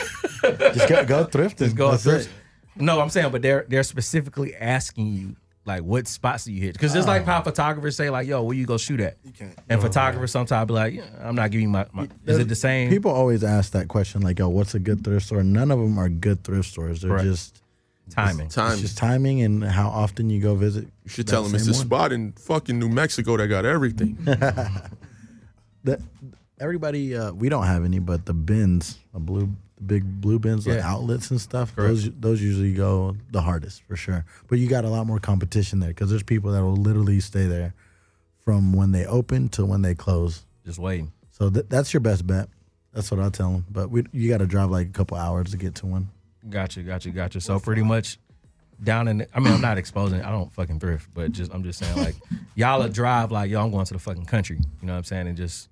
just go thrifting. Just go thrift. No, I'm saying, but they're specifically asking you Like, what spots do you hit? Because just like how photographers say, like, yo, where you go shoot at? You can't. And photographers sometimes be like, yeah, I'm not giving you my is it the same? People always ask that question, like, yo, what's a good thrift store? None of them are good thrift stores. They're Correct. just Timing. It's just timing and how often you go visit. You should tell them it's a spot in fucking New Mexico that got everything. Everybody, we don't have any, but the bins, the big blue bins, like outlets and stuff, those usually go the hardest for sure. But you got a lot more competition there because there's people that will literally stay there from when they open to when they close. Just waiting. So that's your best bet. That's what I tell them. But you got to drive like a couple hours to get to one. Gotcha. So pretty much down in I'm not exposing it. I don't fucking thrift, but I'm just saying, like, y'all will drive like, yo, I'm going to the fucking country. You know what I'm saying? And just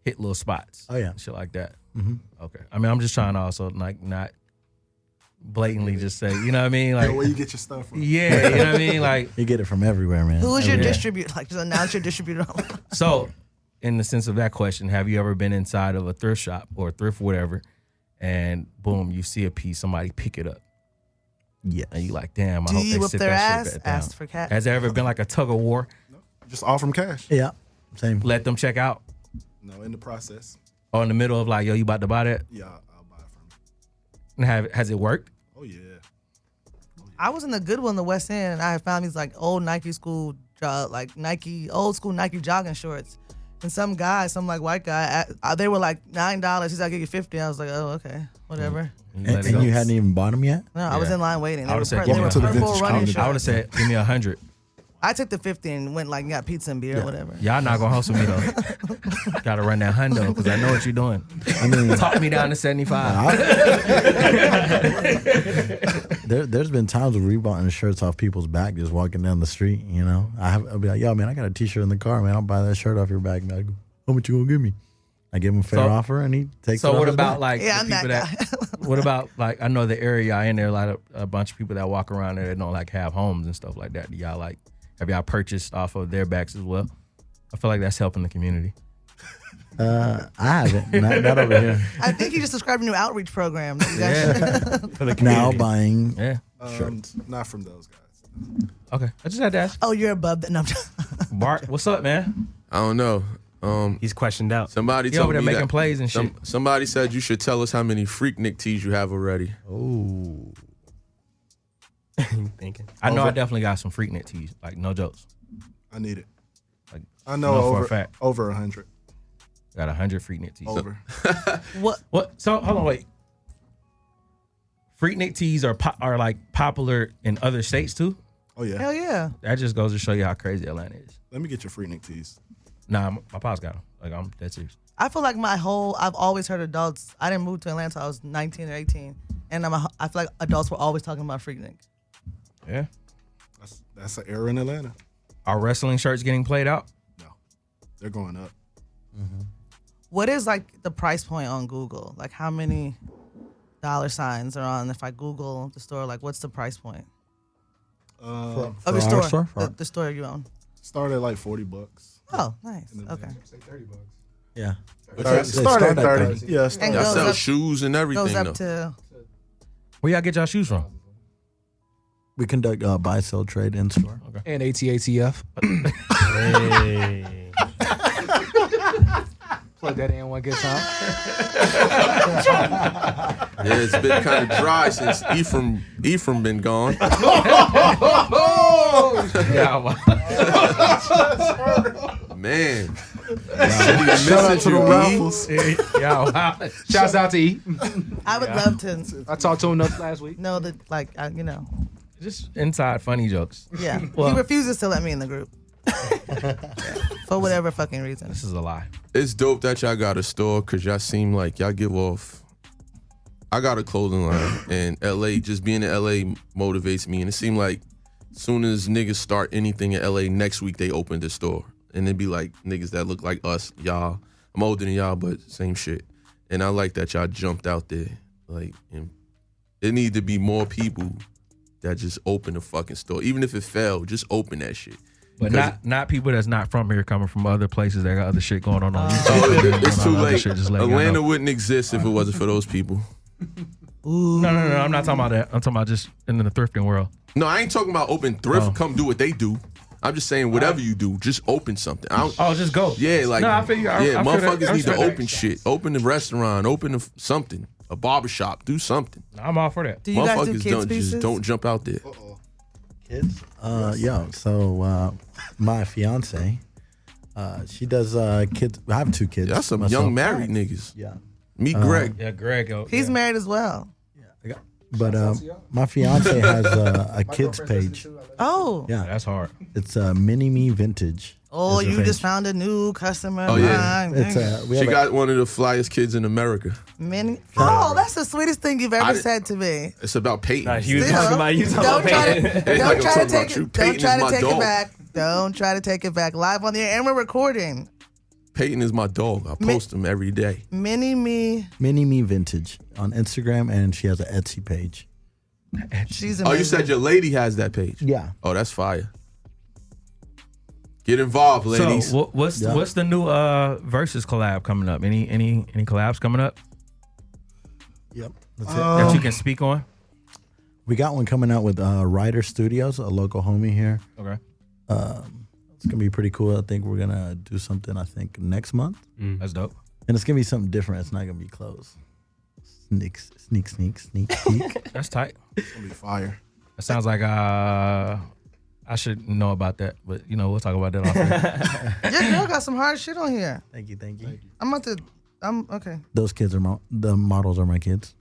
hit little spots. Oh, yeah. Shit like that. Mm-hmm. Okay. I mean, I'm just trying to also, like, not blatantly just say, you know what I mean? Like, where you get your stuff from. Yeah, you know what I mean? Like, you get it from everywhere, man. Who is your distributor? Like, just announce your distributor. So, in the sense of that question, have you ever been inside of a thrift shop or a thrift whatever, and boom, you see a piece, somebody pick it up? Yeah. And you like, damn, I Do hope you they whip sit their that ass, shit back down. ask for cash? Has there ever been like a tug of war? Just offer them cash. Yeah, same. Let them check out? No, in the process. Or in the middle of like, yo, you about to buy that? Yeah, I'll buy it from you. And has it worked? Oh, yeah. I was in the Goodwill in the West End, and I had found these like old Nike school, old school Nike jogging shorts. And some guy, some like white guy, they were like $9. He's like, I'll give you 50. I was like, oh, okay, whatever. And you hadn't even bought them yet? No, I was in line waiting. I would have said, they were to the purple vintage running counter. shorts. I would have said, give me 100. I took the 50 and went like and got pizza and beer or whatever. Y'all not gonna hustle me though. Gotta run that hundo because I know what you're doing. I mean, Talk me down to 75. There's been times where we bought shirts off people's back just walking down the street, you know. I'll be like, yo, man, I got a t-shirt in the car, man. I'll buy that shirt off your back. Man, I go, how much you gonna give me? I give him a fair offer and he takes it off So what his about back. like Yeah, the I'm people that that what about like I know the area y'all in there, like a bunch of people that walk around there that don't like have homes and stuff like that. Do y'all like have y'all purchased off of their backs as well? I feel like that's helping the community. I haven't. Not over here. I think you just described a new outreach program. Now buying. Yeah. Not from those guys. Okay. I just had to ask. Oh, you're above that. No, Bart, what's up, man? I don't know. He's questioned out. Somebody You told over there me making that plays and shit. somebody said you should tell us how many Freaknik tees you have already. Oh. Thinking. I know I definitely got some Freaknik tees. Like no jokes. I need it. Like I know for over a fact. over 100. Got 100 Freaknik tees. Over. What? So hold on, wait. Freaknik tees are like popular in other states too. Oh yeah. Hell yeah. That just goes to show you how crazy Atlanta is. Let me get your Freaknik tees. Nah, my pops got them. Like I'm dead serious. I feel like I've always heard adults. I didn't move to Atlanta until I was 19 or 18, and I feel like adults were always talking about Freaknik. Yeah. That's an era in Atlanta. Are wrestling shirts getting played out? No, they're going up. Mm-hmm. What is like the price point on Google? Like how many $signs are on? If I Google the store, like what's the price point of the our store? store? The store you own. Started at like $40. Oh, nice. Okay. Say $30. Yeah. Start at 30. Yeah. And Y'all goes sell up, shoes and everything goes though. up to. Where y'all get y'all shoes from? We conduct buy, sell, trade in store. And ATATF. Hey. Plug that in one good time. Yeah, it's been kind of dry since Ephraim been gone. Man. Shout out to the Raffles. Shouts out to E. I would love to I talked to him last week. know that, like, Just inside funny jokes. yeah. Well- He refuses to let me in the group for whatever fucking reason. This is a lie. It's dope that y'all got a store because y'all seem like y'all give off. I got a clothing line, and LA, just being in LA motivates me. And it seemed like as soon as niggas start anything in LA, next week they open the store. And it'd be like niggas that look like us, y'all. I'm older than y'all, but same shit. And I like that y'all jumped out there. Like, and there need to be more people that just open a fucking store. Even if it failed, just open that shit. But not people that's not from here, coming from other places that got other shit going on. Oh, it's too late. Just letting y'all Atlanta know. wouldn't exist if it wasn't for those people. Ooh. No. I'm not talking about that. I'm talking about just in the thrifting world. No, I ain't talking about open thrift. Oh. Come do what they do. I'm just saying whatever you do, just open something. Just go. Yeah, like No, I feel you. I feel motherfuckers that. need to I feel that. open shit. Open the restaurant. Open something. A barbershop. Do something. I'm all for that. Do you guys do Motherfuckers kids pieces? just don't jump out there. Kids? So my fiance, she does kids. I have 2 kids. That's some myself. young married niggas. Yeah. Meet Greg. Yeah, Greg. He's married as well. But my fiance has a kids page. Oh. Yeah, That's hard. it's Mini Me Vintage. Oh, is her you page. just found a new customer. Oh, yeah. It's we She have got one of the flyest kids in America. Oh, that's the sweetest thing you've ever I- said to me. It's about Peyton. Nah, you Still, talking about don't try to, Ain't don't like I'm try to talking take about you. it. Peyton Don't try is to my take it dog. back. Don't try to take it back. Live on the air, and we're recording. Peyton is my dog. I post him every day. Mini Me. Mini Me Vintage on Instagram, and she has an Etsy page. She's amazing. Oh, you said your lady has that page? Yeah. Oh, that's fire. Get involved, ladies. So what's the new Versus collab coming up? Any collabs coming up Yep. That's that you can speak on? We got one coming out with Ryder Studios, a local homie here. Okay. It's gonna be pretty cool. I think we're gonna do something. I think next month, That's dope. and it's gonna be something different. It's not gonna be clothes. Sneak. That's tight. It's gonna be fire. That sounds like I should know about that, but we'll talk about that off air. Your girl got some hard shit on here. Thank you. I'm okay. Those kids are the models are my kids.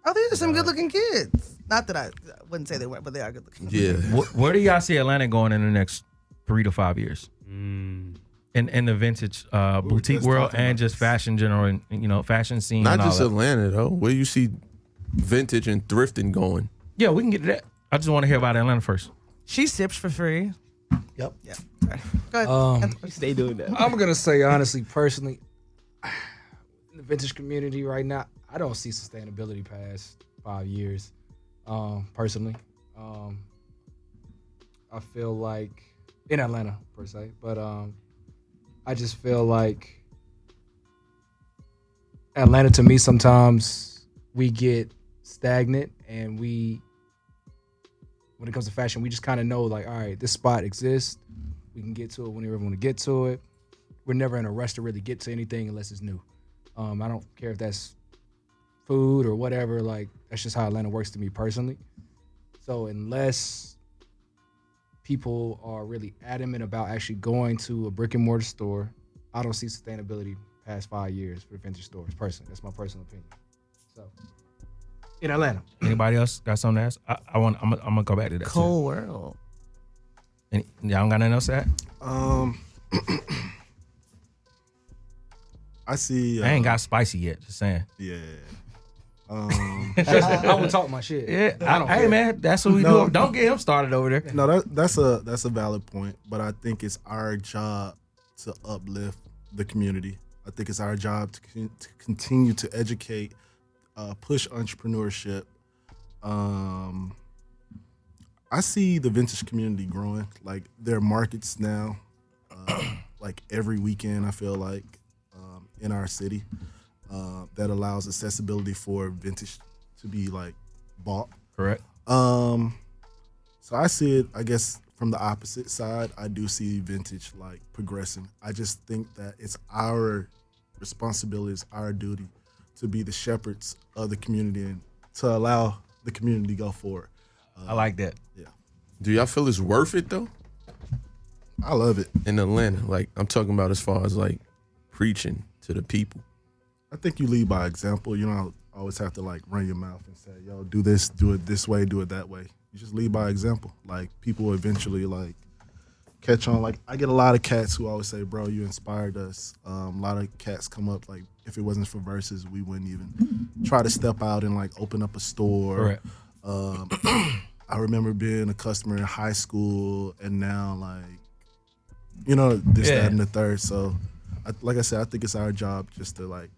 Oh, these are some good looking kids. Not that I wouldn't say they weren't, but they are good looking. Yeah. Where do y'all see Atlanta going in the next 3 to 5 years? In the vintage boutique just world talking and about just this. fashion general and fashion scene. Not and all just that. Atlanta, though. Where you see vintage and thrifting going. Yeah, we can get to that. I just want to hear about Atlanta first. She sips for free. Yep. Yeah. Go ahead. Stay doing that. I'm gonna say honestly, personally, in the vintage community right now, I don't see sustainability past 5 years. Personally, I feel like in Atlanta per se, but I just feel like Atlanta to me sometimes we get stagnant and when it comes to fashion, we just kind of know like, all right, this spot exists. We can get to it whenever we want to get to it. We're never in a rush to really get to anything unless it's new. I don't care if that's food or whatever. Like, that's just how Atlanta works to me personally. So unless people are really adamant about actually going to a brick and mortar store, I don't see sustainability past 5 years for vintage stores. Personally, that's my personal opinion. So in Atlanta. Anybody else got something to ask? I'm gonna go back to that. Cold world. Y'all don't got nothing else to add? I see. I ain't got spicy yet. Just saying. Yeah. I would talk my shit. Yeah, I don't hey care. man, that's what we No. do. Don't get him started over there. No, that's a valid point, but I think it's our job to uplift the community. I think it's our job to continue to educate, push entrepreneurship. I see the vintage community growing. Like, there are markets now, like every weekend, I feel like, in our city, that allows accessibility for vintage to be like bought. Correct. So I see it, I guess, from the opposite side. I do see vintage like progressing. I just think that it's our responsibility, it's our duty to be the shepherds of the community and to allow the community to go forward. I like that. Yeah, Do y'all feel it's worth it, though, I love it. in Atlanta? Like, I'm talking about as far as, like, preaching to the people. I think you lead by example. You don't always have to like run your mouth and say, yo, do this, do it this way, do it that way. You just lead by example. Like, people will eventually like catch on. Like, I get a lot of cats who always say, bro, you inspired us. A lot of cats come up like, if it wasn't for Versus, we wouldn't even try to step out and like open up a store. Correct. I remember being a customer in high school and now like, this, Yeah. that, and the third. So like I said, I think it's our job just to like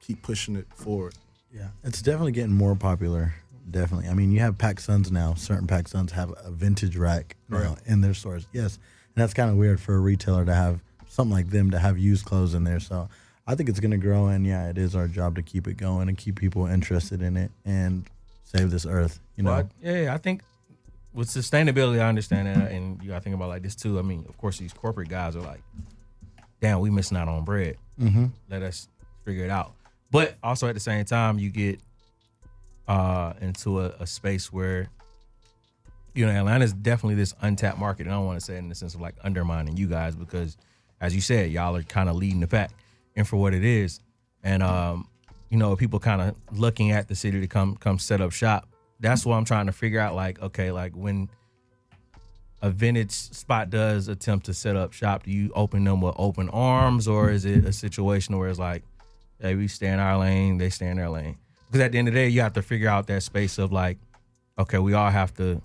keep pushing it forward. Yeah, it's definitely getting more popular. Definitely. I mean, you have PacSuns now. Certain PacSuns have a vintage rack now in their stores. Yes, and that's kind of weird for a retailer to have something like them to have used clothes in there. So I think it's going to grow, and yeah, it is our job to keep it going and keep people interested in it and save this earth. You know, Well, I think with sustainability, I understand that, and you got to think about like this too. I mean, of course, these corporate guys are like, "Damn, we missing out on bread. Let us figure it out." But also at the same time, you get into a space where, you know, Atlanta's definitely this untapped market. And I don't want to say it in the sense of like undermining you guys because, as you said, y'all are kind of leading the pack, and for what it is, and you know, people kind of looking at the city to come set up shop. That's what I'm trying to figure out. Like, okay, like when a vintage spot does attempt to set up shop, do you open them with open arms, or is it a situation where it's like, hey, we stay in our lane, they stay in their lane? Because at the end of the day, you have to figure out that space of like, okay, we all have to,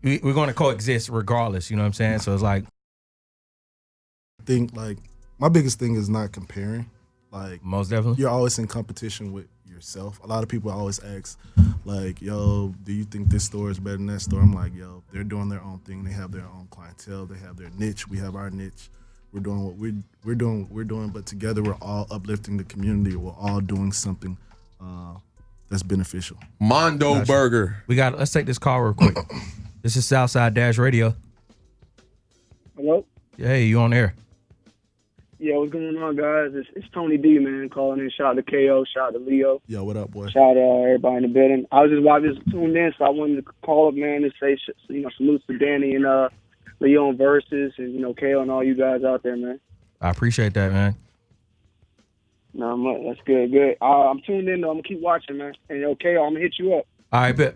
we're going to coexist regardless. You know what I'm saying? So it's like, I think like my biggest thing is not comparing. Like most definitely, you're always in competition with yourself. A lot of people always ask, like, "Yo, do you think this store is better than that store?" I'm like, "Yo, they're doing their own thing. They have their own clientele. They have their niche. We have our niche. We're doing what we're doing. But together, we're all uplifting the community. We're all doing something that's beneficial." Mondo Burger. let's take this call real quick. This is Southside Dash Radio. Hello? Hey, you on air? Yeah, what's going on, guys? It's Tony D, man, calling in. Shout out to KO, shout out to Leo. Yo, what up, boy? Shout out to everybody in the building. I was just tuned in, so I wanted to call up, man, and say, salutes to Danny and Leo and Versus, and, KO and all you guys out there, man. I appreciate that, man. No, that's good. I'm tuned in, though. I'm going to keep watching, man. And, KO, I'm going to hit you up. All right, bet.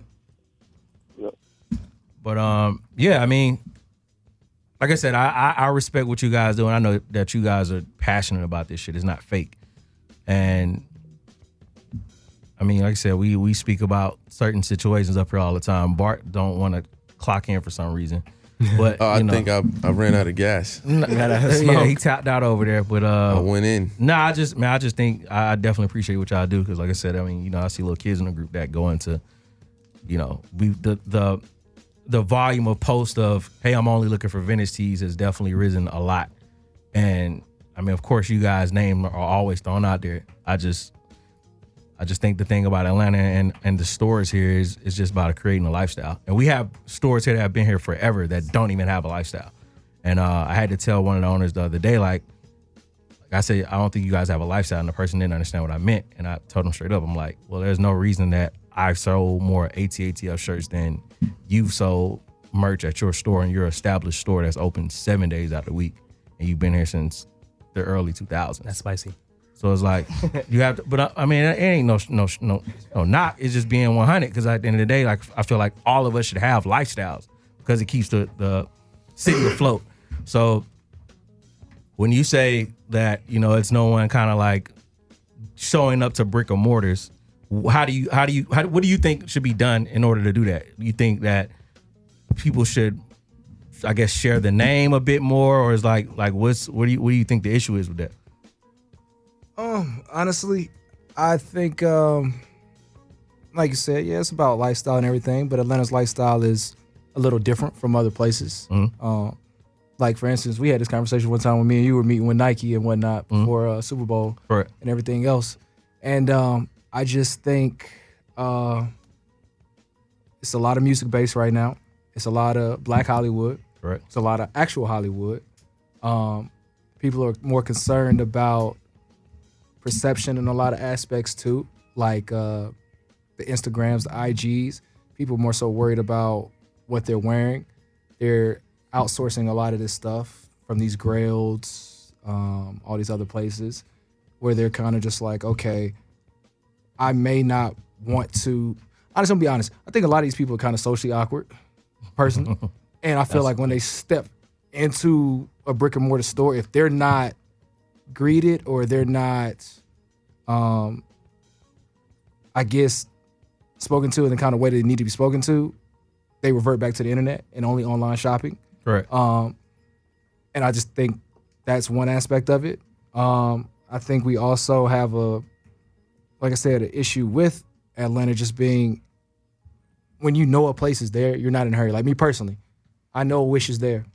Yep. But, yeah, I mean, like I said, I respect what you guys do, and I know that you guys are passionate about this shit. It's not fake. And, I mean, like I said, we speak about certain situations up here all the time. Bart don't want to clock in for some reason. But I think I ran out of gas. Yeah, he tapped out over there. But I went in. I just think I definitely appreciate what y'all do because, like I said, I mean, I see little kids in the group that go into, the volume of posts of, hey, I'm only looking for vintage tees has definitely risen a lot. And I mean, of course, you guys' names are always thrown out there. I just think the thing about Atlanta and the stores here is just about creating a lifestyle. And we have stores here that have been here forever that don't even have a lifestyle. And I had to tell one of the owners the other day, like I said, I don't think you guys have a lifestyle. And the person didn't understand what I meant. And I told him straight up, I'm like, well, there's no reason that I've sold more ATL shirts than you've sold merch at your store, and your established store that's open 7 days out of the week, and you've been here since the early 2000s. That's spicy. So it's like you have to, but I mean, it ain't no knock. It's just being 100. Because at the end of the day, like I feel like all of us should have lifestyles because it keeps the city afloat. So when you say that, it's no one kind of like showing up to brick and mortars. What do you think should be done in order to do that? You think that people should, I guess, share the name a bit more, or is like what do you think the issue is with that? Honestly, I think, like you said, yeah, it's about lifestyle and everything, but Atlanta's lifestyle is a little different from other places. Mm-hmm. Like, for instance, we had this conversation one time when me and you were meeting with Nike and whatnot before Super Bowl Right. and everything else. And I just think it's a lot of music based right now. It's a lot of Black Hollywood. Right. It's a lot of actual Hollywood. People are more concerned about perception in a lot of aspects too, like the Instagrams, the IGs. People are more so worried about what they're wearing. They're outsourcing a lot of this stuff from these Grails, all these other places, where they're kind of just like, okay, I may not want to. I'm gonna be honest. I think a lot of these people are kind of socially awkward, personally, and I feel like when they step into a brick and mortar store, if they're not greeted or they're not, I guess, spoken to in the kind of way they need to be spoken to, they revert back to the internet and only online shopping. Right. And I just think that's one aspect of it. I think we also have like I said, an issue with Atlanta just being, when you know a place is there, you're not in a hurry. Like me personally, I know a Wish is there.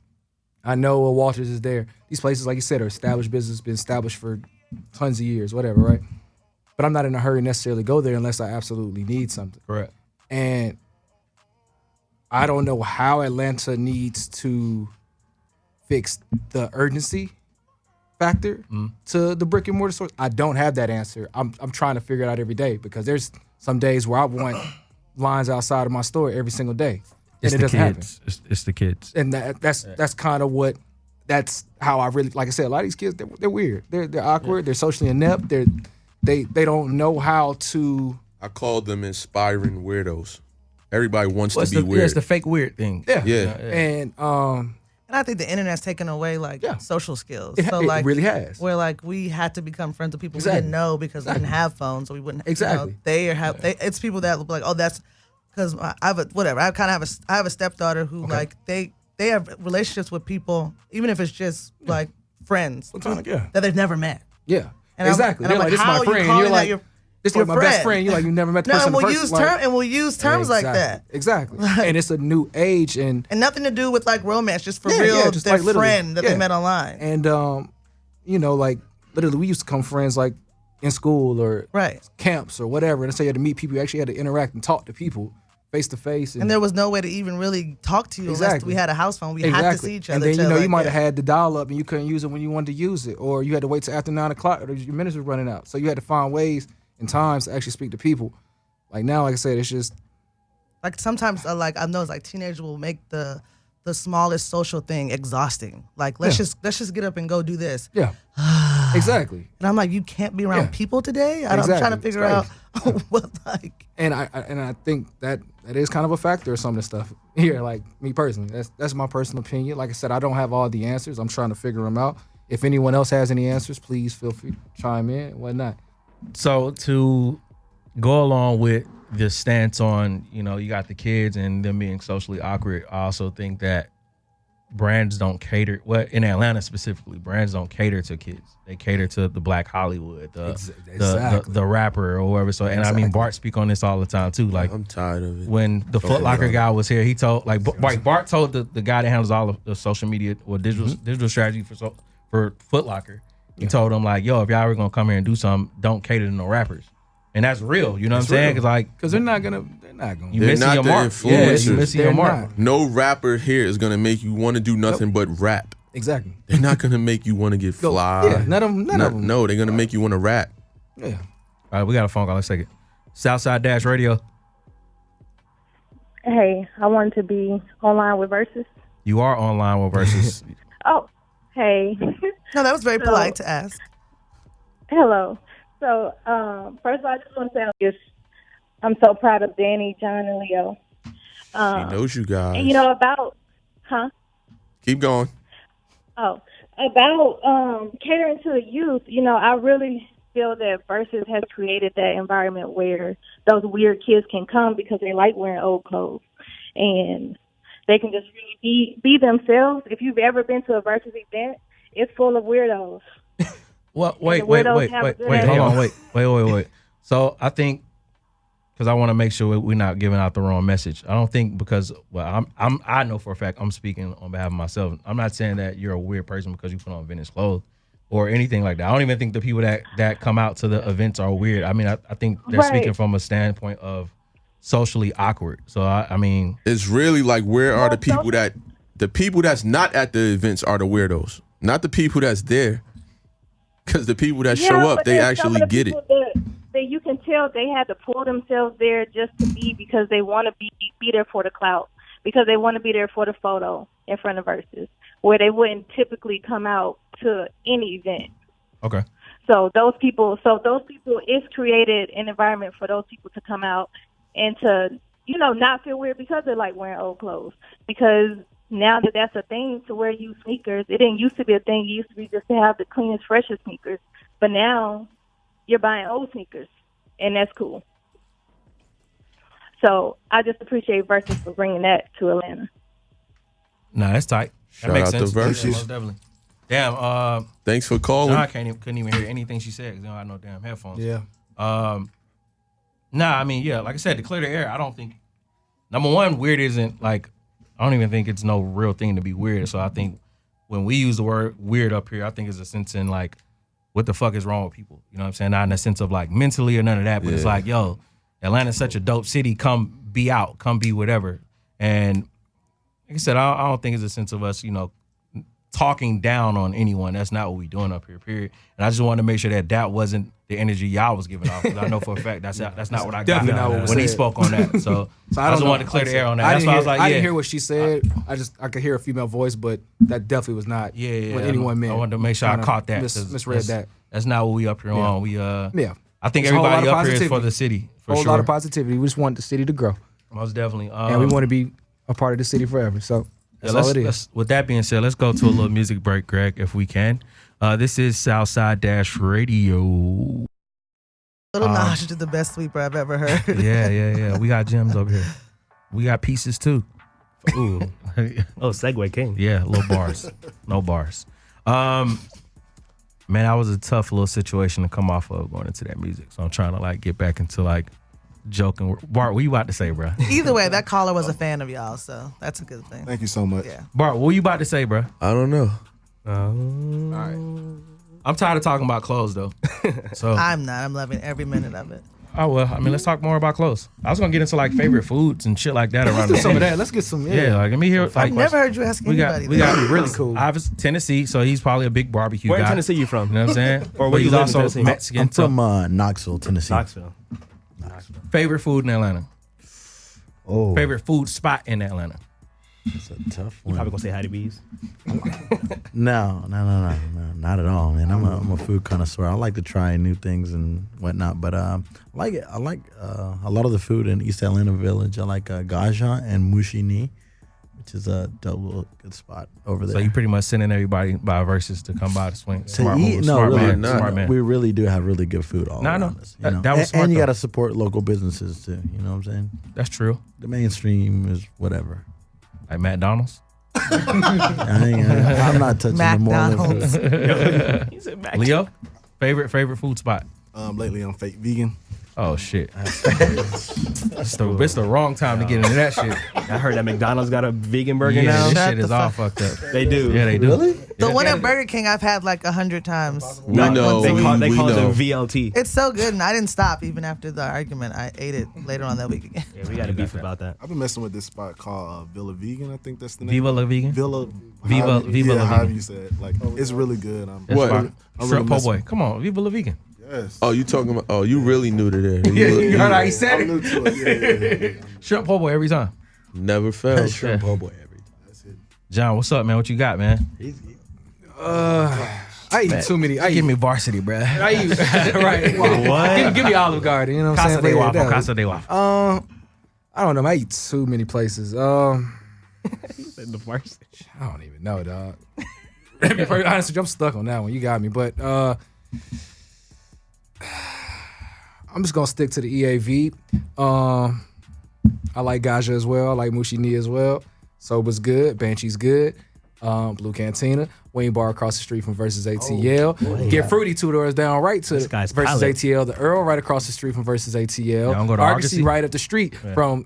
I know a Walters is there. These places, like you said, are established business, been established for tons of years, whatever, right? But I'm not in a hurry to necessarily go there unless I absolutely need something. Correct. And I don't know how Atlanta needs to fix the urgency factor to the brick and mortar stores. I don't have that answer. I'm trying to figure it out every day because there's some days where I want lines outside of my store every single day. It's and it the doesn't kids. happen. It's the kids. And that's kind of what, that's how I really, like I said, a lot of these kids, they're weird. They're awkward. They're socially inept. They don't know how to. I call them inspiring weirdos. Everybody wants to be Yeah, weird. it's the fake weird thing. Yeah. And I think the internet's taken away like social skills. It like really has. Where like we had to become friends with people Exactly. we didn't know because we didn't have phones, so we wouldn't. Exactly. It's people that look like, oh, that's because I have a whatever. I kind of have a stepdaughter who like they have relationships with people, even if it's just like friends that they've never met. Yeah, And exactly. I'm They're like, this is my how are you friend. And calling you're that like, your- this is your like my best friend. You're like, you never met the person. and we'll in person. use Like, terms like that. Exactly. And it's a new age, and nothing to do with like romance, just for Yeah, real, yeah, just their like literally. friend that Yeah. they met online. And like literally, we used to become friends like in school or camps or whatever. And so you had to meet people. You actually had to interact and talk to people face to face. And there was no way to even really talk to you unless we had a house phone. We had to see each other. And then to, like, you might have had the dial up and you couldn't use it when you wanted to use it, or you had to wait till after 9 o'clock or your minutes were running out. So you had to find ways and times to actually speak to people. Like now, like I said, it's just like sometimes like I know it's like teenagers will make the smallest social thing exhausting. Like let's just get up and go do this. Yeah. Exactly. And I'm like, you can't be around people today. I'm trying to figure out what like. And I think that is kind of a factor of some of the stuff here. Like me personally, that's my personal opinion. Like I said, I don't have all the answers. I'm trying to figure them out. If anyone else has any answers, please feel free to chime in and whatnot. So to go along with the stance on, you got the kids and them being socially awkward, I also think that brands don't cater, in Atlanta specifically, brands don't cater to kids. They cater to the Black Hollywood, the rapper or whoever. So, and I mean, Bart speak on this all the time too. Like, I'm tired of it. When the Foot Locker guy was here, he told Bart told the guy that handles all of the social media or digital strategy for Foot Locker. He told him like, yo, if y'all were gonna come here and do something, don't cater to no rappers. And that's real, you know what I'm saying? Because they're not gonna. You missing your mark. Yeah, you missing your mark. No rapper here is gonna make you want to do nothing but rap. Exactly. They're not gonna make you want to get fly. Yeah, none of them. No, they're gonna make you want to rap. Yeah. All right, we got a phone call. Let's take it. Southside Dash Radio. Hey, I wanted to be online with Versus. You are online with Versus. Oh, hey. No, that was very polite to ask. Hello. So, first of all, I just want to say I'm so proud of Danny, John, and Leo. She knows you guys. And about, Keep going. Oh, about catering to the youth, I really feel that Versus has created that environment where those weird kids can come because they like wearing old clothes. And they can just really be themselves. If you've ever been to a Versus event, it's full of weirdos. Well, wait. Hold on, wait. So I think, because I want to make sure we're not giving out the wrong message. I don't think because I know for a fact I'm speaking on behalf of myself. I'm not saying that you're a weird person because you put on vintage clothes or anything like that. I don't even think the people that come out to the events are weird. I mean, I think they're speaking from a standpoint of socially awkward. So I mean, it's really like where are the people that's not at the events are the weirdos, not the people that's there. Because the people that show up, they actually get it. That you can tell they had to pull themselves there just to be because they want to be there for the clout, because they want to be there for the photo in front of Versus, where they wouldn't typically come out to any event. Okay. So those people, it's created an environment for those people to come out and to, not feel weird because they like wearing old clothes. Because now that that's a thing to wear used sneakers, it didn't used to be a thing. It used to be just to have the cleanest, freshest sneakers. But now you're buying old sneakers, and that's cool. So I just appreciate Versus for bringing that to Atlanta. Nah, that's tight. That Shout makes out sense. to Versus. Yeah, most definitely. Damn. Thanks for calling. I couldn't even hear anything she said because I don't have no damn headphones. Yeah. Nah, I mean, yeah, like I said, to clear the air, I don't think, number one, weird isn't like, I don't even think it's no real thing to be weird. So I think when we use the word weird up here, I think it's a sense in like what the fuck is wrong with people? You know what I'm saying? Not in the sense of like mentally or none of that, but it's like, yo, Atlanta's such a dope city. Come be out. Come be whatever. And like I said, I don't think it's a sense of us, talking down on anyone. That's not what we doing up here, period. And I just wanted to make sure that wasn't the energy y'all was giving off. Because I know for a fact that's not what I got when he spoke on that. So I just wanted to clear the air on that. That's why I was like, I didn't hear what she said. I could hear a female voice, but that definitely was not what anyone meant. I wanted to make sure I caught that. Misread that. That's not what we up here on. We I think There's everybody up here is for the city. For a whole sure. lot of positivity. We just want the city to grow. Most definitely. And we want to be a part of the city forever. So that's all it is. With that being said, let's go to a little music break, Greg, if we can. This is Southside Dash Radio. Little Nash did the best sweeper I've ever heard. Yeah. We got gems over here. We got pieces too. Ooh. Segway King. Yeah, little bars. No bars. Man, that was a tough little situation to come off of going into that music. So I'm trying to get back into joking. Bart, what you about to say, bro? Either way, that caller was a fan of y'all, so that's a good thing. Thank you so much. Yeah. Bart, what you about to say, bro? I don't know. All right. I'm tired of talking about clothes, though. So I'm not. I'm loving every minute of it. Oh, well, let's talk more about clothes. I was going to get into favorite foods and shit like that around the some of that. Let's get some. Yeah, let me hear. I've never heard you ask anybody. We got really cool. I was Tennessee, so he's probably a big barbecue guy. Where in Tennessee you from? You know what I'm saying? Or where he's you live in also Tennessee? Mexican. I'm from Knoxville, Tennessee. Knoxville. Favorite food in Atlanta? Oh, Favorite food spot in Atlanta? that's a tough You one. probably gonna say Hattie B's. No, not at all, man. I'm a food connoisseur. I like to try new things and whatnot, but I like it. I like a lot of the food in East Atlanta Village. I like Gaja and Mushini, which is a double good spot over there. So you pretty much sending everybody by Versus to come by to swing. to Smart eat? move. No, Smart really, man. Smart man. we really do have really good food all No, I around know. us. That was smart, and you though. got to support local businesses too. You know what I'm saying? That's true. The mainstream is whatever. Like McDonald's. I'm not touching the McDonald's. morning. Leo, favorite food spot. Lately I'm fake vegan. Oh shit! It's the wrong time to get into that shit. I heard that McDonald's got a vegan burger Yeah, now. this Shut shit the is all fuck- fucked up. They do. Yeah, they do. Really? The one at Burger King I've had 100 times. We know. They call we it know. VLT. It's so good, and I didn't stop even after the argument. I ate it later on that week again. Yeah, we got a beef about that. I've been messing with this spot called Villa Vegan. I think that's the name. Viva la vegan. Villa. Viva La however Vegan. you said it. It's really good. What? I'm Shrimp po' messing- boy. Come on, Viva la vegan. Yes. Oh, you talking about? Oh, you really new to there. You heard how he said I'm new to it. Yeah. Shrimp po' boy every time. Never failed. Shrimp po' boy every time. That's it. John, what's up, man? What you got, man? I eat too many. Give me varsity, bro. I eat right. What? Give me Olive Garden. You know what I'm Casa saying? de But waffle. yeah, Casa de waffle. I don't know. I eat too many places. The varsity. I don't even know, dog. To be perfectly honest with you, I'm stuck on that one. You got me, but I'm just gonna stick to the EAV. I like Gaja as well. I like Mushini as well. Soba's good. Banshee's good. Blue Cantina. Wayne Bar across the street from Versus ATL. Get Fruity 2 doors down right to This guy's Versus pilot. ATL. The Earl right across the street from Versus ATL. Y'all go to Argosy Argosy? right up the street from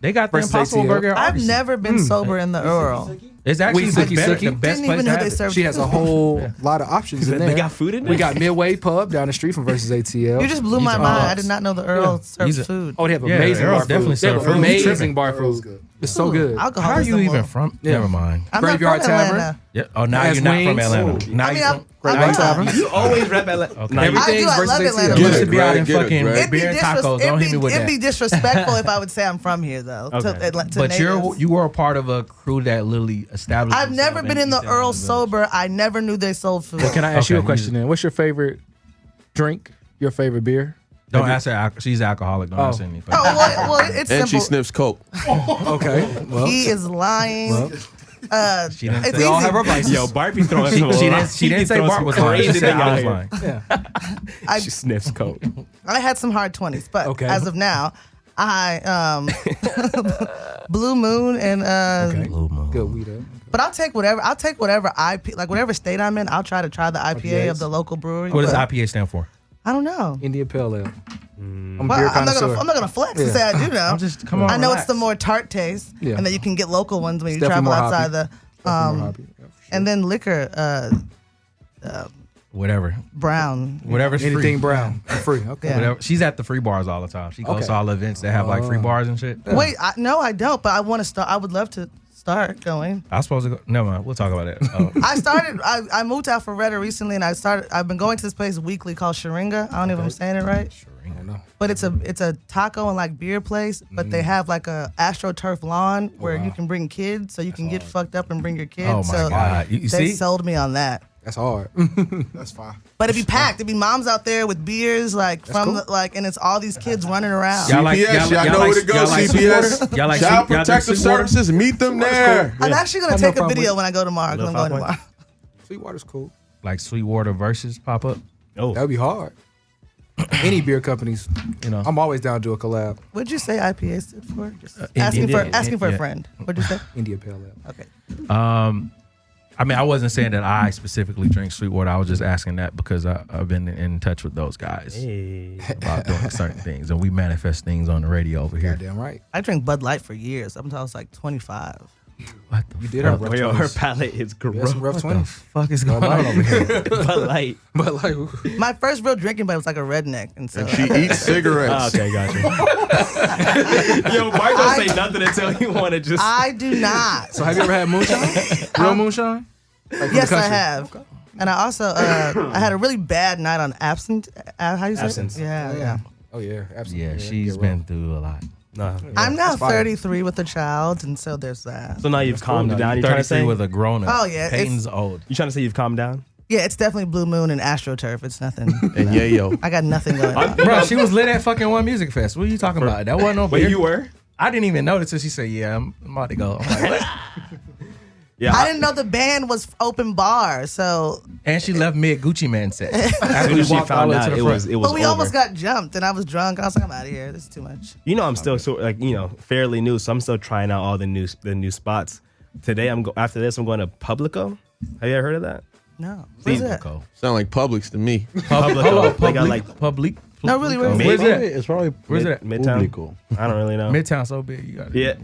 They got the Versus Impossible ATL. Burger. at I've Argosy. never been sober in the Earl. It's actually Wheat the Suki better- Suki. the best Didn't place even to know have they it. served. She has a whole lot of options in there. They got food in there. We got Midway Pub down the street from Versus ATL. You just blew my mind. I did not know the Earl served He's a- food. Oh, they have Yeah, amazing Earl's bar definitely food. They have serve food. amazing Tripping. bar Earl's food. good. It's so good. Alcohol How are is you the even one. from? Yeah. Never mind. I'm Graveyard not from Tavern? Atlanta. Yeah. Oh, now Has you're not from wings. Atlanta. Now I mean, you're from Graveyard Tavern. You always rep Atlanta. Okay. Everything's I do, I Versus love ATL. Atlanta. You Get used it, to be out in Greg, get it, fucking Greg. beer and tacos. Don't hit me with It'd be that. disrespectful if I would say I'm from here, though. Okay. To Atlanta, But natives. you were a part of a crew that literally established. I've never themselves been in the East Atlanta Earl Village. sober. I never knew they sold food. Can I ask you a Okay, question then? What's your favorite drink? Your favorite beer? Don't ask her. She's alcoholic. Don't ask her anything. Oh, well, it's And she simple. sniffs coke. Okay. Well, He is lying. She didn't It's say. we all easy. have our vices. Yo, Bart be throwing She some didn't. She didn't say Bart was lying. She crazy said thing I out was here. lying. Yeah. She sniffs coke. I had some hard 20s, but Okay. as of now, I Blue Moon and Okay. Blue Moon. Good weed up. but I'll take whatever IP, like whatever state I'm in. I'll try to try the IPA of the local brewery. What does but IPA stand for? I don't know. Indian Pale Ale. I'm a Well, beer I'm not connoisseur. gonna flex and say I do know. I'm just come on. I know relax. it's the more tart taste, Yeah. and then you can get local ones when you It's definitely travel more outside hoppy. the. Definitely more hoppy. Yeah, for sure. And then liquor. whatever. Brown. Whatever's free. Anything brown. Free. Okay. Yeah. Whatever. She's at the free bars all the time. She goes Okay. to all the events that have like free bars and shit. Wait, no, I don't. But I want to start. I would love to start going. I was supposed to go. Never mind. We'll talk about that. Oh. I moved out from Redder recently, and I've been going to this place weekly called Sharinga. I don't know if I'm saying it right. I don't know. But it's a taco and like beer place, but they have like a AstroTurf lawn where you can bring kids, so you can get fucked up and bring your kids. Oh my so God. You they see? sold me on that. That's hard. That's fine. But it'd be packed. It'd be moms out there with beers, like from cool. and it's all these kids running around. Y'all like- CPS, y'all y'all know like- where to go, y'all like CPS. Sweetwater? Y'all like Child Sweet- y'all Protective drink Sweetwater? Services, meet them there. I'm actually gonna Have no take a problem video with when I go tomorrow. 'Cause I'm going tomorrow. Sweetwater's cool. Like Sweetwater Versus pop up. Oh, That would be hard. Any beer companies, You know. I'm always down to do a collab. What'd you say IPA stood for? Just Indian- asking for yeah. a friend. What'd you say? India Pale Ale. Okay. I mean, I wasn't saying that I specifically drink Sweetwater. I was just asking that because I've been in touch with those guys hey. about doing certain things, and we manifest things on the radio over here. Goddamn right. I drank Bud Light for years up until I was like 25. What the You did fuck? have rough Yo, her 20s. palate is You had gross. some rough What the 20s. fuck is going on over here? But like, But like, My first real drinking buddy was like a redneck, and so And she eats cigarettes. okay, gotcha. Yo, Mark don't say nothing until you want to just. I do not. so have you ever had moonshine? Real moonshine? Like from the Yes, I country? have. And I also I had a really bad night on absinthe. How do you say Absinthe. it? Yeah. Oh yeah, absolutely. Yeah, she's been through a lot. Nah. I'm now that's fire. 33 with a child, and so there's that. So now you've calmed Cool. down. You're trying to 33 say with a grown up. Oh, yeah, Peyton's old. you trying to say you've calmed down? Yeah, it's definitely Blue Moon and AstroTurf. It's nothing. And yayo. I got nothing going on. Bro, she was lit at fucking One Music Fest. What are you talking about? That wasn't no Wait, beer. you were? I didn't even notice until she said, "Yeah, I'm about to go." I'm like, what? Yeah. I didn't know the band was open bar, so. And she left mid Gucci Man set. As After soon as she walked all found the way out, to the it front. was But we over. almost got jumped, and I was drunk. I was like, I'm out of here. This is too much. You know, I'm still fairly new, so I'm still trying out all the new spots. Today, after this, I'm going to Publico. Have you ever heard of that? No. Where's that? Publico. Sound like Publix to me. Publico. They got like Public. No, really, where's Where's it? that? It's probably Where's it at? Midtown. Publico. I don't really know. Midtown so big. You got it. Yeah,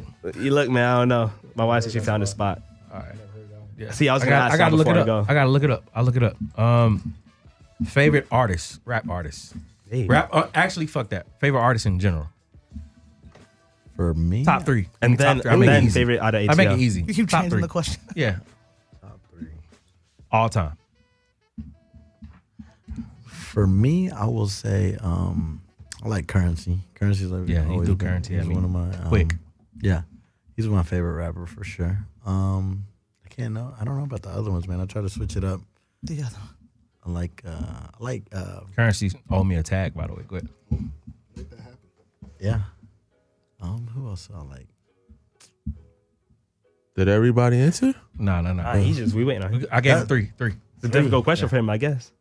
you look, man. I don't know. My wife said she found a spot. All right. Yeah. See, I was gonna ask I gotta y'all look it before I up. go. I gotta look it up. I'll look it up. Favorite artist, rap artist. Hey. Rap. Actually, fuck that. Favorite artist in general. For me, Top three. And then, top three. I make it easy. favorite out of ATL. I make it easy. You keep Top changing three. the question. Yeah. top three. All time. For me, I will say I like Currency. Currency's like Yeah, you always do been- Currency. I He's mean, one of my quick. Yeah, he's my favorite rapper for sure. I don't know about the other ones, man. I try to switch it up. The other one. I like Currency owe me a tag, by the way. Go ahead. yeah. Who else I like? Did everybody answer? No. He's just we waiting on him. I gave him three. It's a difficult question for him, I guess.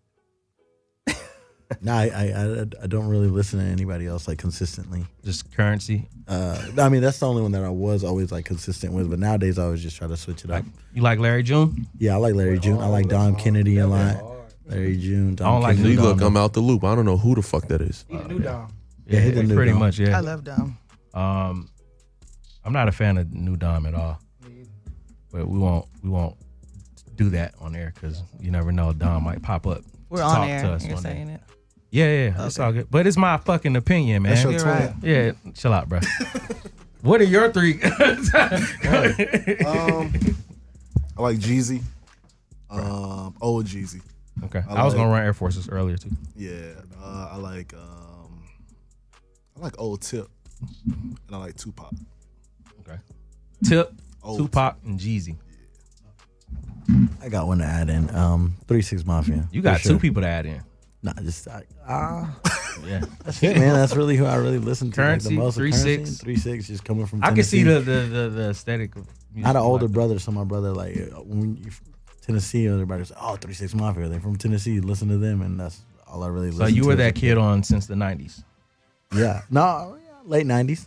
No, I don't really listen to anybody else like consistently. Just Currency. I mean, that's the only one that I was always like consistent with. But nowadays, I always just try to switch it up. You like Larry June? Yeah, I like Larry June. I like Dom Kennedy a lot. Larry June. Dom I don't like Kennedy. See, look, I'm out the loop. I don't know who the fuck that is. He's a new Dom. Yeah, he's a new pretty Dom. much. I Yeah. love Dom. I'm not a fan of New Dom at all. But we won't do that on air because you never know. Dom might pop up. We're to on talk air. to us You're one day. saying it. Yeah, it's all good. But it's my fucking opinion, man. That's your You're tool. right. Yeah, chill out, bro. What are your three? I like Jeezy. Old Jeezy. Okay, I I was like- gonna run Air Forces earlier too. Yeah. I like Old Tip. And I like Tupac. Okay, Tip, Old Tupac, and Jeezy. I got one to add in. 3-6 Mafia. You got for sure. two people to add in. Nah, just Yeah, that's it, man. That's really who I really listen to. Currency, like, the most. 3-6. 3-6, just coming from. I can see Tennessee. the aesthetic of music. I had an you older like. brother, so my brother like when you Tennessee, everybody's like, oh, 3-6 Mafia. They're from Tennessee. Listen to them, and that's all I really. So listened you to were as a that kid on since the '90s. Yeah, no, yeah, late 90s.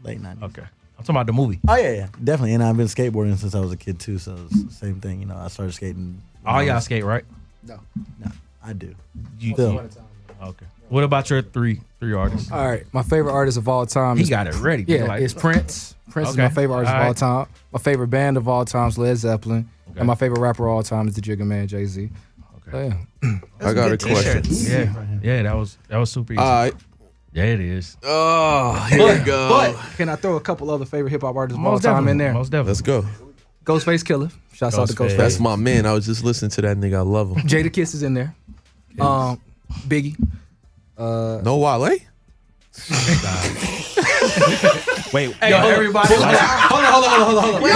Okay, I'm talking about the movie. Oh yeah, definitely. And I've been skateboarding since I was a kid too, so it's the same thing. You know, I started skating. when All I y'all was- skate, right? No, I do. You, Still. Okay. What about your three artists? All right, my favorite artist of all time. He is, got it ready. Yeah, Like- it's Prince. Prince is Okay. my favorite artist All of all right. time. My favorite band of all time is Led Zeppelin, Okay. and my favorite rapper of all time is the Jigga Man, Jay-Z. Yeah. I got a question. Yeah, that was super easy. All right. Yeah, it is. Oh, here we go. But can I throw a couple other favorite hip hop artists of all Most time in there? Most definitely. Let's go. Ghostface Killer. Shouts out to Ghostface. Ghostface. That's my man. I was just listening to that nigga. I love him. Jada Kiss is in there. Biggie. No Wale? Wait, Hey, everybody. Hold on. Wait,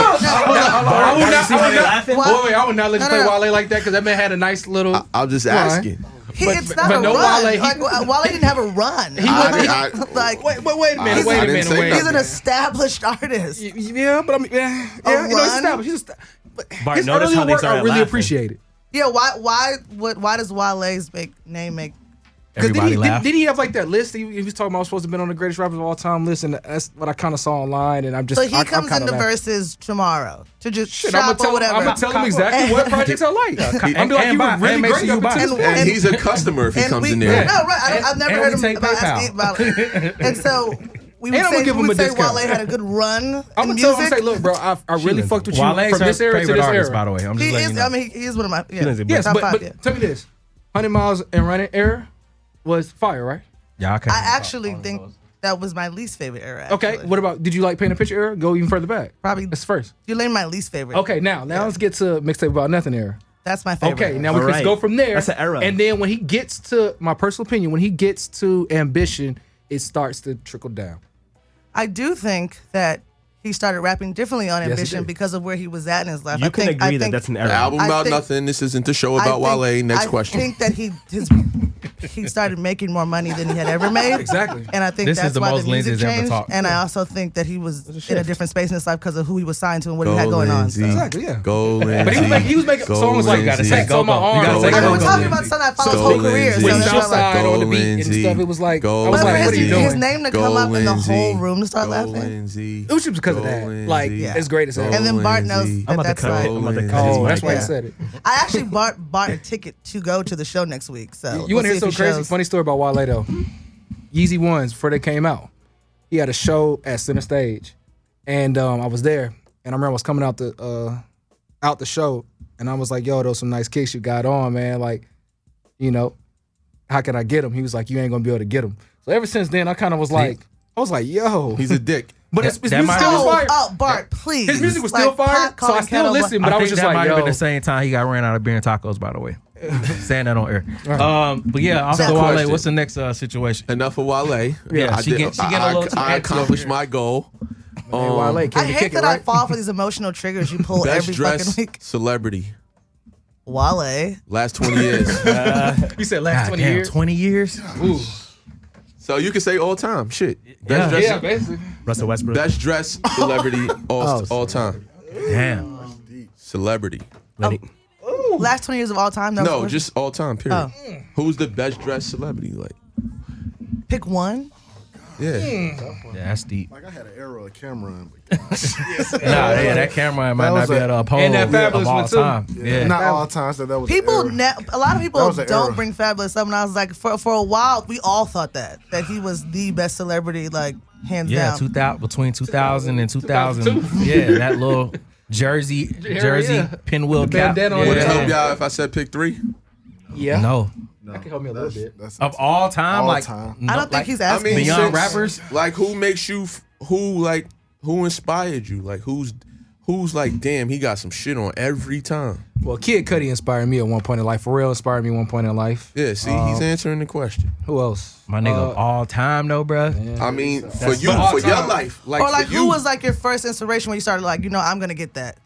I would not let you play Wale like that because that man had a nice little. I'm just asking. It's not but a no run. Wale, Wale didn't have a run. I- Like, Wait a minute. I didn't say he's an nothing. established artist. Yeah, but I mean, he's run? established. Bart, His notice earlier how they work started I really laughing. appreciate it. Yeah, why does Wale's name make? Because Everybody laugh. did he have like that list? He was talking about I was supposed to have been on the greatest rappers of all time list, and that's what I kind of saw online. And I'm just So he I'm comes kinda into laughing. Versus tomorrow to just Shit, shop or whatever. I'm gonna tell him exactly what projects I like. I'm be like, you were really make great sure you up buy until it. this And- And he's a customer if he comes in No, there. right. I've never heard we him take about PayPal. asking about it. And so we would And I'm say, gonna give him a discount. Wale had a good run I'm in gonna tell him, music. say, look, bro, I really fucked with you Wale's from her this era to favorite this artist, era. by the way. I'm just He letting is. you know. I mean, he is one of my Yes, top but five. Yeah. tell me this: 100 Miles and Running era was fire, right? Yeah, I actually think that was my least favorite era. Okay. actually. What about? Did you like Paint a Picture era? Go even further back. Probably That's first. you named my least favorite. Okay. Now let's get to Mixtape About Nothing era. That's my favorite. Okay, now we All can right. go from there. That's an era. And then when he gets to, my personal opinion, when he gets to Ambition, it starts to trickle down. I do think that he started rapping differently on he Ambition did. because of where he was at in his life. You I can think, agree I that think, that's an The era. album I about think- nothing. This isn't the show about Wale. Next question. I think that he started making more money than he had ever made. Exactly. And I think This is that's the why most the music Lindsay's ever changed. talked. And I also think that he was in a different space in his life because of who he was signed to and what he had going on. So. Exactly, yeah. Go Lindsay. But he was making Go songs like Lindsay. Sex on My Arm. You gotta say I mean, go, we're go, talking Lindsay. about something that followed his Go whole career. Lindsay. So With it's not like, Southside on the Go beat and Lindsay. stuff, it was like, Go I was but like, for what are you his, doing? his name to Go come up in the Lindsay. whole room to start Go laughing. Lindsay. It was just because of Go that. Lindsay. Like, Yeah. as great as hell. And then Bart knows Lindsay. that I'm about to that's cut like. it. I'm about to Lindsay. cut Oh, it. that's why Yeah. he said it. I actually bought a ticket to go to the show next week. So You we'll want to see hear if some he crazy, shows. funny story about Wale though? Yeezy Ones, before they came out, he had a show at Center Stage, and I was there, and I remember I was coming out the show, and I was like, "Yo, those some nice kicks you got on, man. Like, you know, how can I get them?" He was like, "You ain't gonna be able to get them." So ever since then, I kind of was like, "Yo, He's a dick. But his That music might- still was fire. Bart, please. His music was still Like, fire, pot so I calling still kettle black. listened. But I think was just that like, might have been yo, the same time he got ran out of beer and tacos, by the way. Saying that on air. But yeah, off That the Wale, question. what's the next situation? Enough of Wale. Yeah, I she did- get a little too I antsy accomplished over my goal. man, Wale came I to hate kick it, that right? I fall for these emotional triggers you pull Best every fucking dressed week. celebrity. Wale. Last 20 years. You said last God 20 damn, years. 20 years? Ooh. So you can say all time. Shit. Best Yeah. dressed, Yeah, basically. Russell Westbrook. best dressed celebrity all time. Damn. Celebrity. Lenny. Last 20 years of all time? That No, was- just all time, period. Oh. Who's the best dressed celebrity? Like, Pick one. yeah. Yeah, that's deep. Like I had an era of Cameron. Yeah, that camera might That not was be a- able to uphold And that of Fabulous all one, too. time. Yeah. Not all times. That was an People, era. a lot of people That was an don't era. bring Fabulous up, and I was like, for a while, we all thought that he was the best celebrity, like hands Yeah, down. 2000 between 2000 and 2000. Yeah, that little jersey yeah. pinwheel The cap. bandana on Would Yeah. it help y'all if I said pick 3? Yeah. No. That can help me a little bit. That's Of all time, All like time. no, I don't think like, he's I asking. mean, Beyond since- rappers? Like, who makes you? Who inspired you? Like, who's like, damn, he got some shit on every time. Well, Kid Cudi inspired me at one point in life. Pharrell inspired me at one point in life. Yeah, see, he's answering the question. Who else? my nigga of all time though, bruh. I mean, for That's you, all for your time. life, like, Or like, for you, who was like your first inspiration when you started like, I'm gonna get that?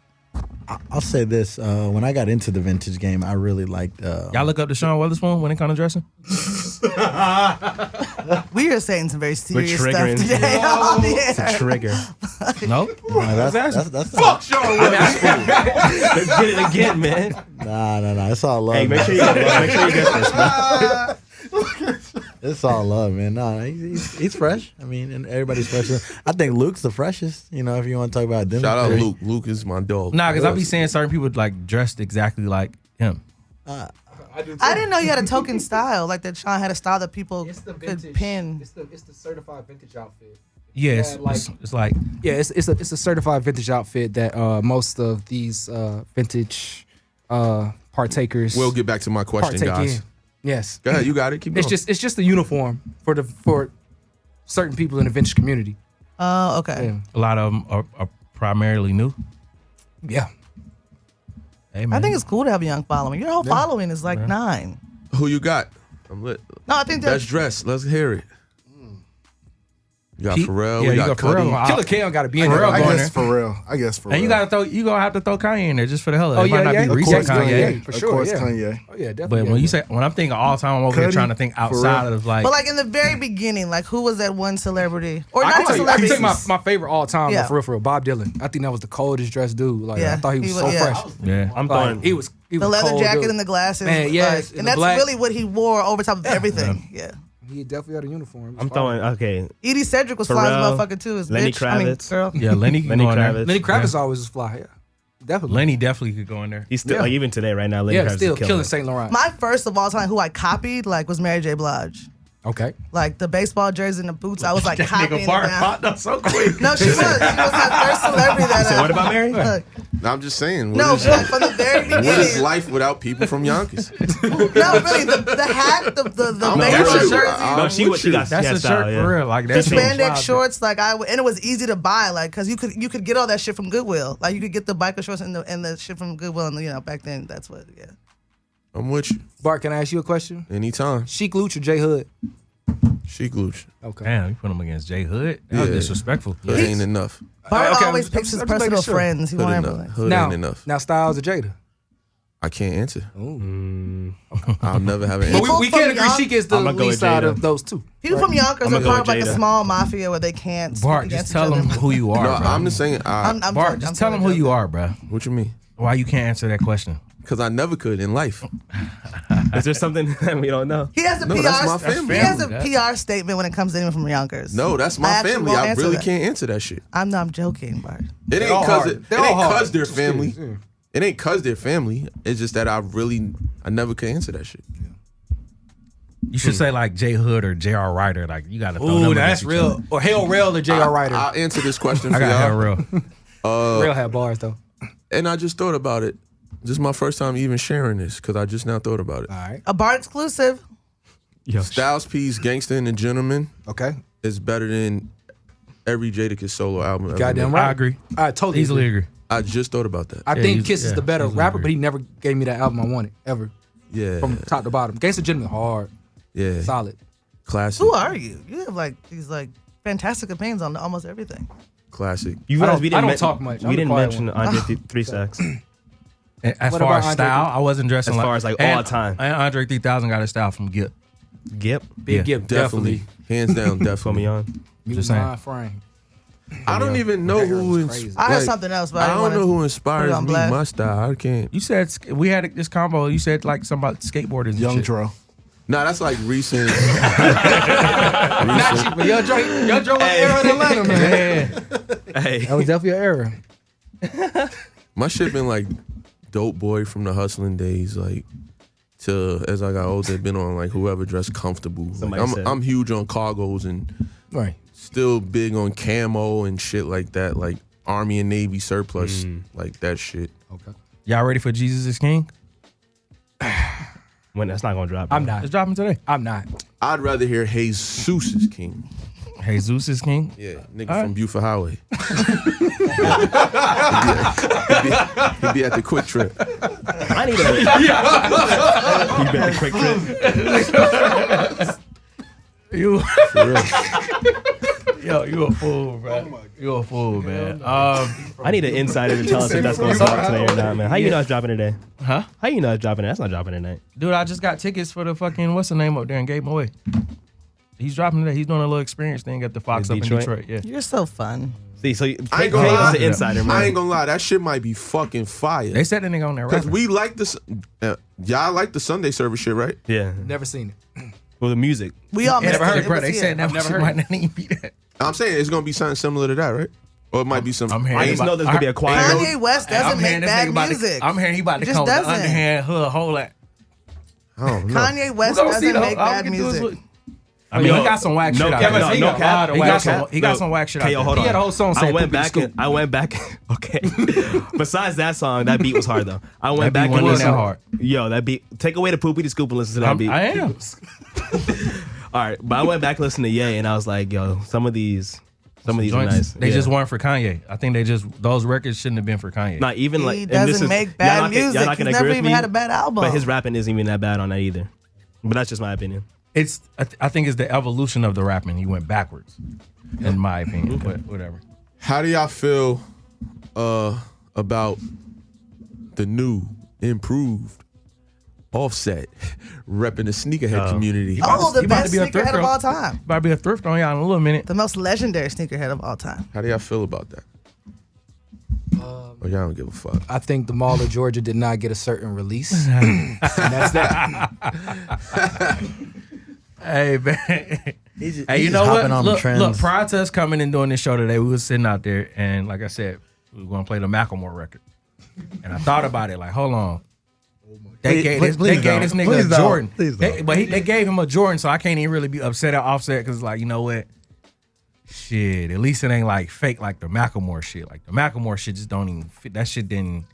I'll say this: when I got into the vintage game, I really liked. Y'all look up to Sean Weatherspoon when it comes to dressing? We are saying some very serious stuff triggering. today. on the It's a air. trigger. No? That's fuck Sean Weatherspoon. Get it again, man. nah. It's all love. Hey, make man. sure you get first, man. It's all love, man. Nah, he's fresh. I mean, and everybody's fresh. I think Luke's the freshest. You know, if you want to talk about them. Shout out three. Luke. Luke is my dog. Nah, because I be seeing certain people like dressed exactly like him. I didn't know you had a token style, like that Sean had a style that people could pin. It's the certified vintage outfit. Yeah, Yeah, like- it's like Yeah, it's a certified vintage outfit that most of these vintage partakers. We'll get back to my question, partake guys. in. Yes. Go ahead, you got it. Keep going. It's just a uniform for certain people in the vintage community. Oh, okay. Yeah. A lot of them are primarily new. Yeah. Hey, man. I think it's cool to have a young following. Your whole following is like 9. Who you got? I'm lit. No, I think that's Best dressed. Let's hear it. You got Pete? Pharrell. Yeah, we you got got Pharrell. Cudi. Killer Cam got to be in there. Pharrell I going guess there. for real. I guess for real. And you gonna have to throw Kanye in there just for the hell of it. Oh, It might yeah, not yeah. be Of recent course, Kanye. for Of sure. course, yeah. Kanye. Oh yeah, definitely. But when you say when I'm thinking all time, I'm over here Cudi, trying to think outside of like. But like in the very beginning, like who was that one celebrity? Or I not can even tell you celebrity. my favorite all time, Yeah. for real, Bob Dylan. I think that was the coldest dressed dude. Like Yeah, I thought he was he so was- yeah. fresh. Yeah. I'm Like, throwing. he was The leather cold, jacket dude. and the glasses. Man, yes, like, and and the that's black. really what he wore over top of everything. Yeah. He definitely had a uniform. I'm throwing. Okay. Edie Cedric was flying Pharrell, motherfucker too. His Lenny bitch. I mean, Kravitz. girl. Yeah, Lenny can Lenny go in there. Kravitz. Lenny Kravitz always was fly. Yeah, definitely. Lenny definitely could go in there. He's still Yeah. like even today, right now. Lenny yeah, Kravitz still is killing it. Saint Laurent. My first of all time who I copied like was Mary J. Blige. Okay. Like the baseball jersey and the boots. I was like copying it Bart down. popped up so quick. No, she was. She was my first celebrity that. So what about Mary? Look, No, I'm just saying. no, What is, like from the very what is beginning. life without people from Yonkers? No, really, the hat, the I'm baseball with you. jersey. I'm No, she with she you. got That's she a got shirt style, yeah. for real. Like The that's spandex shorts, like and it was easy to buy, like because you could get all that shit from Goodwill. Like you could get the biker shorts and the shit from Goodwill, and back then that's what. Yeah. I'm with you. Bart, can I ask you a question? Anytime. Sheik Luch or J Hood? She glooch. Okay. Damn, you put him against Jay Hood. That was Yeah. disrespectful. Hood ain't enough. Bart Okay, always I'm picks his just making personal sure. friends. He Hood, won't enough. ever like. Hood Now, ain't enough. now Styles or Jada? I can't answer. Ooh. I'll never have an But answer. we can't agree. Young- Sheik is the I'ma go lead with side Jada. of those two. People from Yonkers I'ma are go part of with like a Jada. small mafia where they can't. speak Bart, against just tell each him other. who you are. No, bro. I'm just saying. I'm Bart, joking, just I'm tell him who totally you are, bro. What you mean? Why you can't answer that question? Because I never could in life. Is there something that we don't know? He has a No, PR. that's my family. He has a That's PR statement when it comes to anyone from Yonkers. No, that's I my actually family. won't I answer really that. can't answer that shit. I'm joking, Bart. It ain't all cause hard. it They're ain't all hard. cause their family. Yeah. It ain't cause their family. It's just that I never could answer that shit. You should say like Jay Hood or J.R. Ryder. Like you got to throw them Ooh, against that's each real. other. Or Hell Rail or J.R. Ryder. I'll answer this question I for got y'all. hell real. Rail had bars though. And I just thought about it. This is my first time even sharing this because I just now thought about it. All right. A Bart exclusive. Yo, Styles P's "Gangsta and the Gentleman" Okay. is better than every Jadakiss solo album. ever Goddamn made. right. I agree. I totally Easily agree. agree. I just thought about that. I Yeah, think he's- Kiss is yeah, the better easily rapper, agree. but he never gave me that album I wanted ever. Yeah, From top to bottom. Gangsta Gentleman hard, yeah, solid. classic, Who are you? You have like these like fantastic opinions on almost everything. classic. you I realize don't- we I didn't don't men- talk much. I'm We the didn't quiet mention one. Andre 3 Stacks. And as What far about as Andre style, 3000? I wasn't dressing As like far as, like, and- all time. And Andre 3000 got his style from Gip. Gip. Big Yeah, Gibb, Definitely, hands down, Put me definitely. on. Just saying. Mind frame. I don't even know who was is. crazy. I had something else, but I I didn't don't know wanna who put inspires it on me. blast. My style, I can't. You said we had this combo. You said like something about skateboarders. and Young shit. Dro. Nah, that's like recent. Not you, but Young Dro was era in Atlanta, man. Hey. That was definitely an era. My shit been like Dope Boy from the hustling days, like to as I got older, been on like whoever dressed comfortable. Like, Somebody said. I'm huge on cargos and Right. still big on camo and shit like that, like Army and Navy surplus, like that shit. Okay. Y'all ready for Jesus is King? When that's not gonna drop. I'm bro. not. It's dropping today. I'm not. I'd rather hear Jesus is King. Jesus is King. Yeah, nigga All from right. Buford Highway. He'd be at the Quick Trip. I need a. You bet the quick trip. You, For real. yo, you a fool, bro. You a fool, man. I need an insider to tell us if that's gonna drop today or not, man. How you know it's dropping today? Huh? How you know it's dropping? That's not dropping tonight. Dude, I just got tickets for the fucking what's the name up there and gave them away. He's dropping today. He's doing a little experience thing at the Fox In up Detroit? in Detroit. Yeah. You're so fun. See, so I ain't Kay gonna was lie. the insider, man. I ain't gonna lie, that shit might be fucking fire. They said that nigga on there Cause rapping. we like this. Y'all like the Sunday service shit, right? Yeah. Never seen it. Well, the music. We all missed never heard it. it, bro. was They here. said that I've never shit heard might it. not even be that. I'm saying it's gonna be something similar to that, right? Or it might be some. I'm hearing. I just know there's gonna be a choir. Kanye West doesn't make bad music. I'm hearing he about to Just come with the doesn't. underhand hood whole lot. I don't know. Kanye West We're gonna see doesn't though. make All we bad can do is music. look. I mean, he got some whack shit out there. He got some whack shit out there. Hold on. He had a whole song saying I went back. Okay. Besides that song, that beat was hard though. I went That beat back and wasn't listened. that hard. Yo, that beat. Take away the poopy the scoop and listen to that beat. I am. All right, but I went back and listened to Ye, and I was like, yo, some of these are Joints, nice. They just weren't for Kanye. I think those records shouldn't have been for Kanye. Not even like He and this doesn't is- make y'all bad not gonna- y'all music. not He's gonna never agree with even me, had a bad album. But his rapping isn't even that bad on that either. But that's just my opinion. I think it's the evolution of the rapping. He went backwards, in my opinion. But whatever. How do y'all feel about the new, improved Offset repping the sneakerhead community? Oh, the He about best to be a sneakerhead of thrifter. all time. About to be a thrift on y'all in a little minute. The most legendary sneakerhead of all time. How do y'all feel about that? Or y'all don't give a fuck? I think the Mall of Georgia did not get a certain release. And that's that. Hey, man. Hey, you know what? Look, prior to us coming and doing this show today, we was sitting out there, and like I said, we were going to play the Macklemore record. And I thought about it, like, hold on. They gave this nigga a Jordan. They gave him a Jordan, so I can't even really be upset at Offset because, like, you know what? Shit, at least it ain't like fake like the Macklemore shit. Like the Macklemore shit just don't even fit. That shit didn't.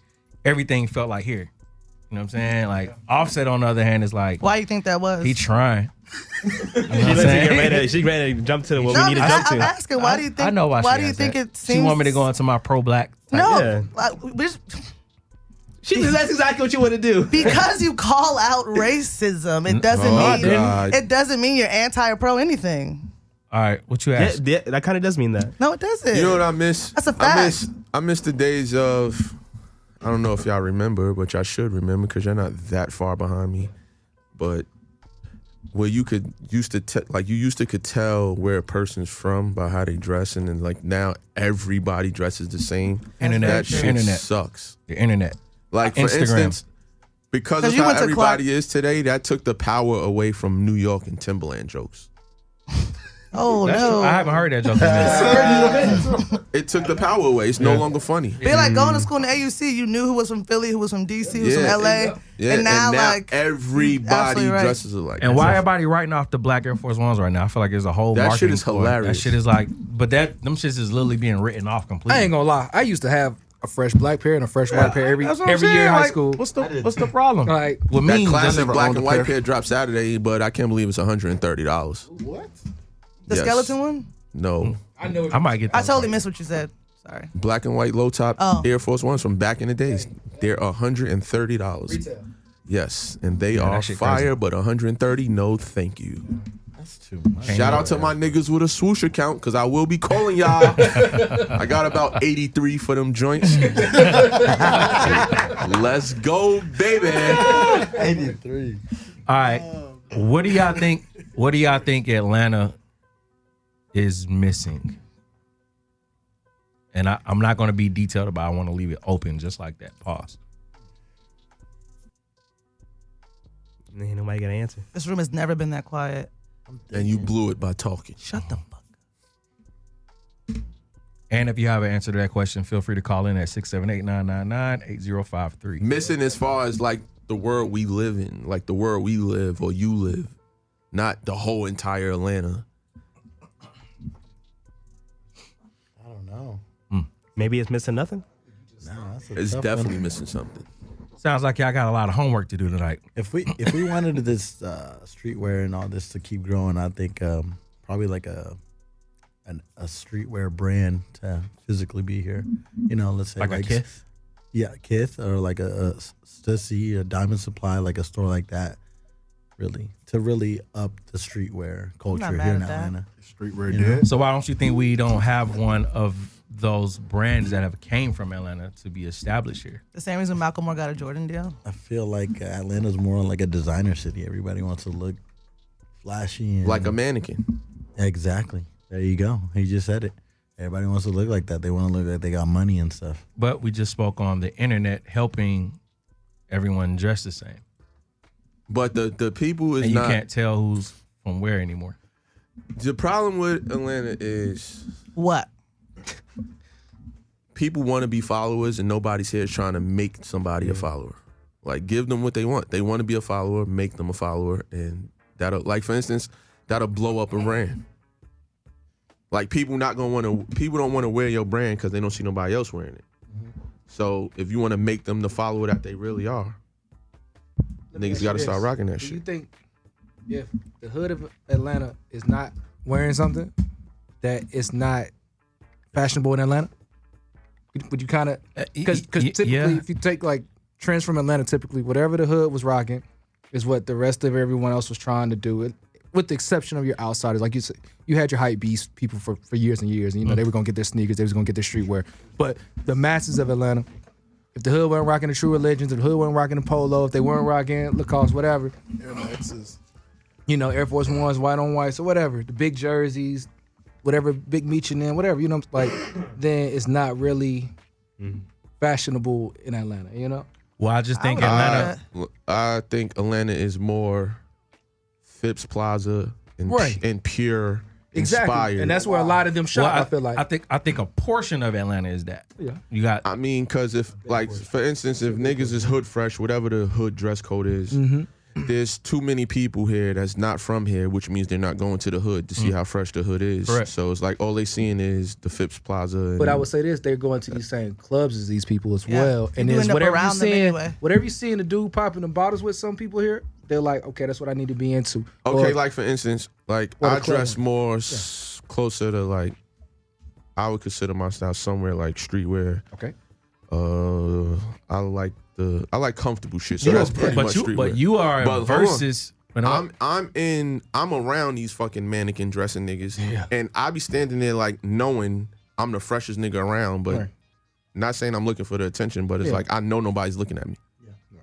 Everything felt like here. You know what I'm saying? Like Offset on the other hand is like. Why you think that was? He trying. You know what I'm She saying? ready to jump to what we need to jump to. I'm asking, why do you think? I know why. Why she do you asked think that. it seems? She want me to go into my pro-black. No, Yeah. that's exactly what you want to do. because you call out racism. It doesn't mean you're anti or pro anything. All right, what you asked? Yeah, that kind of does mean that. No, it doesn't. You know what I miss? That's a fact. I miss the days of, I don't know if y'all remember, but y'all should remember because you're not that far behind me. But where you used to could tell where a person's from by how they dress, and then like now everybody dresses the same. Internet. That shit Internet. sucks. The internet. Like for Instagram. instance, because of you how went to everybody is today, that took the power away from New York and Timberland jokes. Oh no! I haven't heard that joke. It took the power away. It's no longer funny. Be like going to school in the AUC. You knew who was from Philly, who was from DC, who was from LA, and now like everybody absolutely right. dresses alike. And why everybody writing off the black Air Force Ones right now? I feel like there's a whole That shit marketing is ploy. hilarious. That shit is like, but them shits is literally being written off completely. I ain't gonna lie. I used to have a fresh black pair and a fresh white pair every That's what I'm year saying. in high Like, school. What's the problem? Like With that memes, classic never black owned and a white pair dropped Saturday, but I can't believe it's $130. What? the Yes. skeleton one. No, I know. I might get that. I totally missed what you said. Sorry. black and white low top Oh. Air Force Ones from back in the days. They're $130. Retail. Yes, and they that are shit fire, crazy. but $130. No, thank you. That's too much. Shout out to my niggas with a swoosh account because I will be calling y'all. I got about 83 for them joints. Let's go, baby. 83. All right. What do y'all think? What do y'all think Atlanta is missing? And I'm not going to be detailed about it. I want to leave it open just like that. Pause. Ain't nobody got an answer. This room has never been that quiet. And you blew it by talking. Shut the fuck. And if you have an answer to that question, feel free to call in at 678-999-8053. Missing as far as like the world we live in, like the world we live or you live, not the whole entire Atlanta. I don't know. Maybe it's missing nothing. No, that's a It's tough definitely one. missing something. Sounds like y'all got a lot of homework to do tonight. If we wanted this streetwear and all this to keep growing, I think probably like a streetwear brand to physically be here. You know, let's say Like a Kith? Yeah, Kith or like a Stussy, a Diamond Supply, like a store like that. Really, to really up the streetwear culture mad here in at that. Atlanta. Streetwear You know? dead. So why don't you think we don't have one of those brands that have came from Atlanta to be established here? The same reason Malcolm Moore got a Jordan deal. I feel like Atlanta's more like a designer city. Everybody wants to look flashy and Like a mannequin. Exactly. There you go. He just said it. Everybody wants to look like that. They want to look like they got money and stuff. But we just spoke on the internet helping everyone dress the same. But the people is And you not. can't tell who's from where anymore. The problem with Atlanta is What? people want to be followers and nobody's here trying to make somebody a follower. Like, give them what they want. They want to be a follower, make them a follower. And that'll, like, for instance, that'll blow up a brand. Like people don't want to wear your brand because they don't see nobody else wearing it. So if you want to make them the follower that they really are, niggas got to start rocking that shit. Do you think if the hood of Atlanta is not wearing something, that it's not fashionable in Atlanta? Would you kind of, because typically if you take like trends from Atlanta, typically whatever the hood was rocking is what the rest of everyone else was trying to do, with the exception of your outsiders. Like you said, you had your hype beast people for years and years, and you know they were gonna get their sneakers, they was gonna get their streetwear. But the masses of Atlanta, if the hood weren't rocking the True Religions, if the hood weren't rocking the Polo, if they weren't rocking Lacoste, whatever, Air Maxes. you know, Air Force Ones, white on white, so whatever, the big jerseys, whatever, big Michelin, whatever, you know, like, then it's not really fashionable in Atlanta, you know? Well, I just think Atlanta. I think Atlanta is more Phipps Plaza and pure, inspired. And that's where a lot of them shop, I feel like. I think a portion of Atlanta is that. Yeah. You got. I mean, because if, like, for instance, if niggas is hood fresh, whatever the hood dress code is, there's too many people here that's not from here, which means they're not going to the hood to see how fresh the hood is. Correct. So it's like all they seeing is the Phipps Plaza. But I would say this, they're going to these same clubs as these people as Yeah. well. And You then end up whatever you around them seeing, anyway. whatever you seeing the dude popping the bottles with some people here, they're like, okay, that's what I need to be into. Okay, Or- like for instance, like Or the I dress club. more closer to like, I would consider my style somewhere like streetwear. Okay. I like comfortable shit. So that's pretty much streetwear. But you are But hold versus. I'm around these fucking mannequin dressing niggas, and I be standing there like knowing I'm the freshest nigga around, but not saying I'm looking for the attention, but it's like I know nobody's looking at me.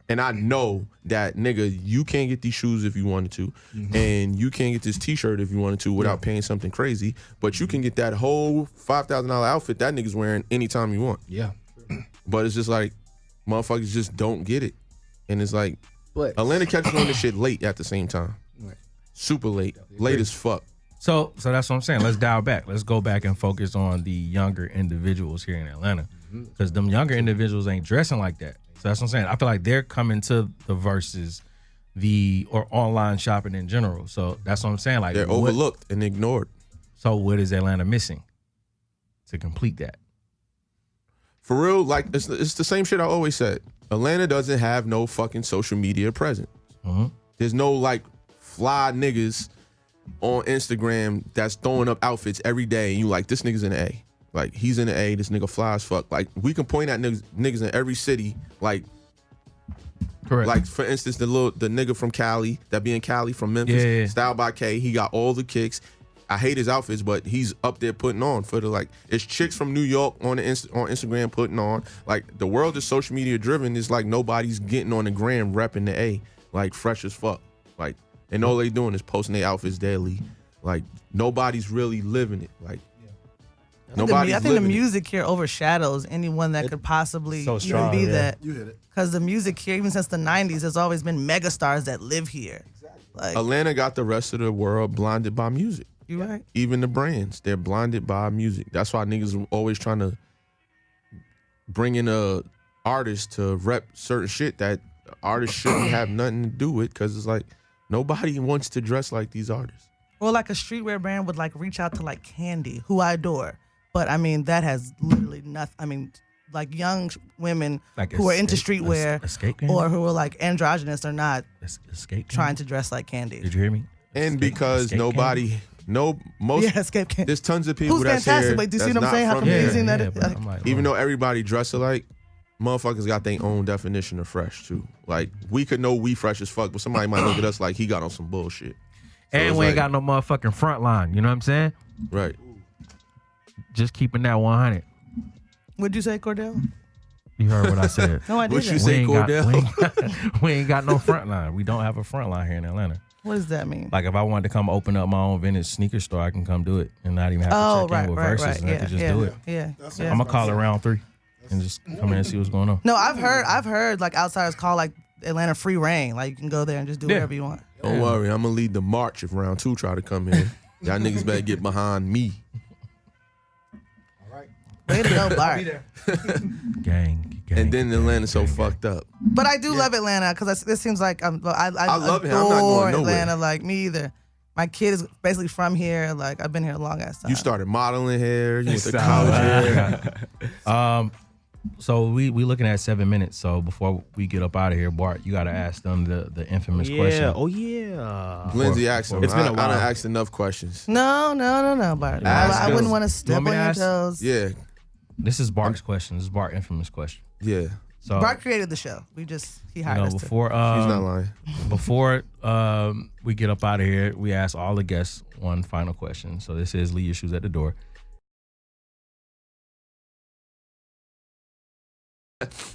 And I know that, nigga, you can't get these shoes if you wanted to, and you can't get this T-shirt if you wanted to without paying something crazy. But you can get that whole $5,000 outfit that nigga's wearing anytime you want. Yeah. But it's just like motherfuckers just don't get it, and it's like But Atlanta catches on this shit late at the same time, super late, late as fuck. So that's what I'm saying. Let's dial back. Let's go back and focus on the younger individuals here in Atlanta, because them younger individuals ain't dressing like that. So that's what I'm saying. I feel like they're coming to the Versus, or online shopping in general. So that's what I'm saying. Like They're overlooked and ignored. So what is Atlanta missing to complete that? For real, like it's the same shit I always said. Atlanta doesn't have no fucking social media presence. There's no like fly niggas on Instagram that's throwing up outfits every day, and you like, this nigga's in the A. Like, he's in the A, this nigga fly as fuck. Like, we can point at niggas in every city, like, correct. Like, for instance, the nigga from Cali, that be in Cali from Memphis, Style by K, he got all the kicks. I hate his outfits, but he's up there putting on for the, like, it's chicks from New York on Instagram putting on. Like, the world is social media driven. It's like nobody's getting on the gram repping the A, like, fresh as fuck. Like, and all they doing is posting their outfits daily. Like, nobody's really living it. Like, I think the music here overshadows anyone that could possibly so even strong, be yeah. that. You hit it. Because the music here, even since the 90s, there's always been megastars that live here. Like, Atlanta got the rest of the world blinded by music. you right? Even the brands, they're blinded by music. That's why niggas are always trying to bring in a artist to rep certain shit that artists shouldn't have nothing to do with, because it's like nobody wants to dress like these artists. Or like a streetwear brand would like reach out to like Candy, who I adore. But I mean, that has literally nothing. I mean, like young women Like who are into Escape- streetwear Escape Candy? or who are like androgynous are not Escape trying to dress like Candy. Did you hear me? And because Escape nobody, most, Yeah, Escape Candy. there's tons of people Who's that's fantastic, here but do you see that's what I'm saying? not How from here. confusing that is? but I'm like, Even though everybody dress alike, motherfuckers got their own definition of fresh too. Like, we could know we fresh as fuck, but somebody might look at us like he got on some bullshit. So and it's we ain't like- got no motherfucking front line. You know what I'm saying? Right. Just keeping that 100. What'd you say, Cordell? You heard what I said. No, I What didn't. you say, Cordell? We ain't got no front line. We don't have a front line here in Atlanta. What does that mean? Like, if I wanted to come open up my own vintage sneaker store, I can come do it and not even have to Oh, check in with Versus. right. And I Yeah, can just yeah, do it. yeah. I'm gonna call it round 3 and just come in and see what's going on. No, I've heard like outsiders call like Atlanta free reign. Like you can go there and just do whatever you want. Don't worry, I'm gonna lead the march if round 2 try to come here. Y'all niggas better get behind me. Way to go, Bart. Gang. And then Atlanta's so fucked up. But I do love Atlanta because this seems like I love it. I'm not adore going nowhere. Atlanta. Like me either. my kid is basically from here. Like I've been here a long ass time. You started modeling hair. You went to college here. So we looking at 7 minutes. So before we get up out of here, Bart, you got to ask them the infamous question. Oh yeah. Lindsay asked him. It's been a while. I done asked enough questions. No, Bart. I wouldn't want to step on your toes. Yeah. This is Bart's question. This is Bart's infamous question. Yeah. So Bart created the show. He hired us before She's not lying. Before we get up out of here, we ask all the guests one final question. So this is leave your shoes at the door.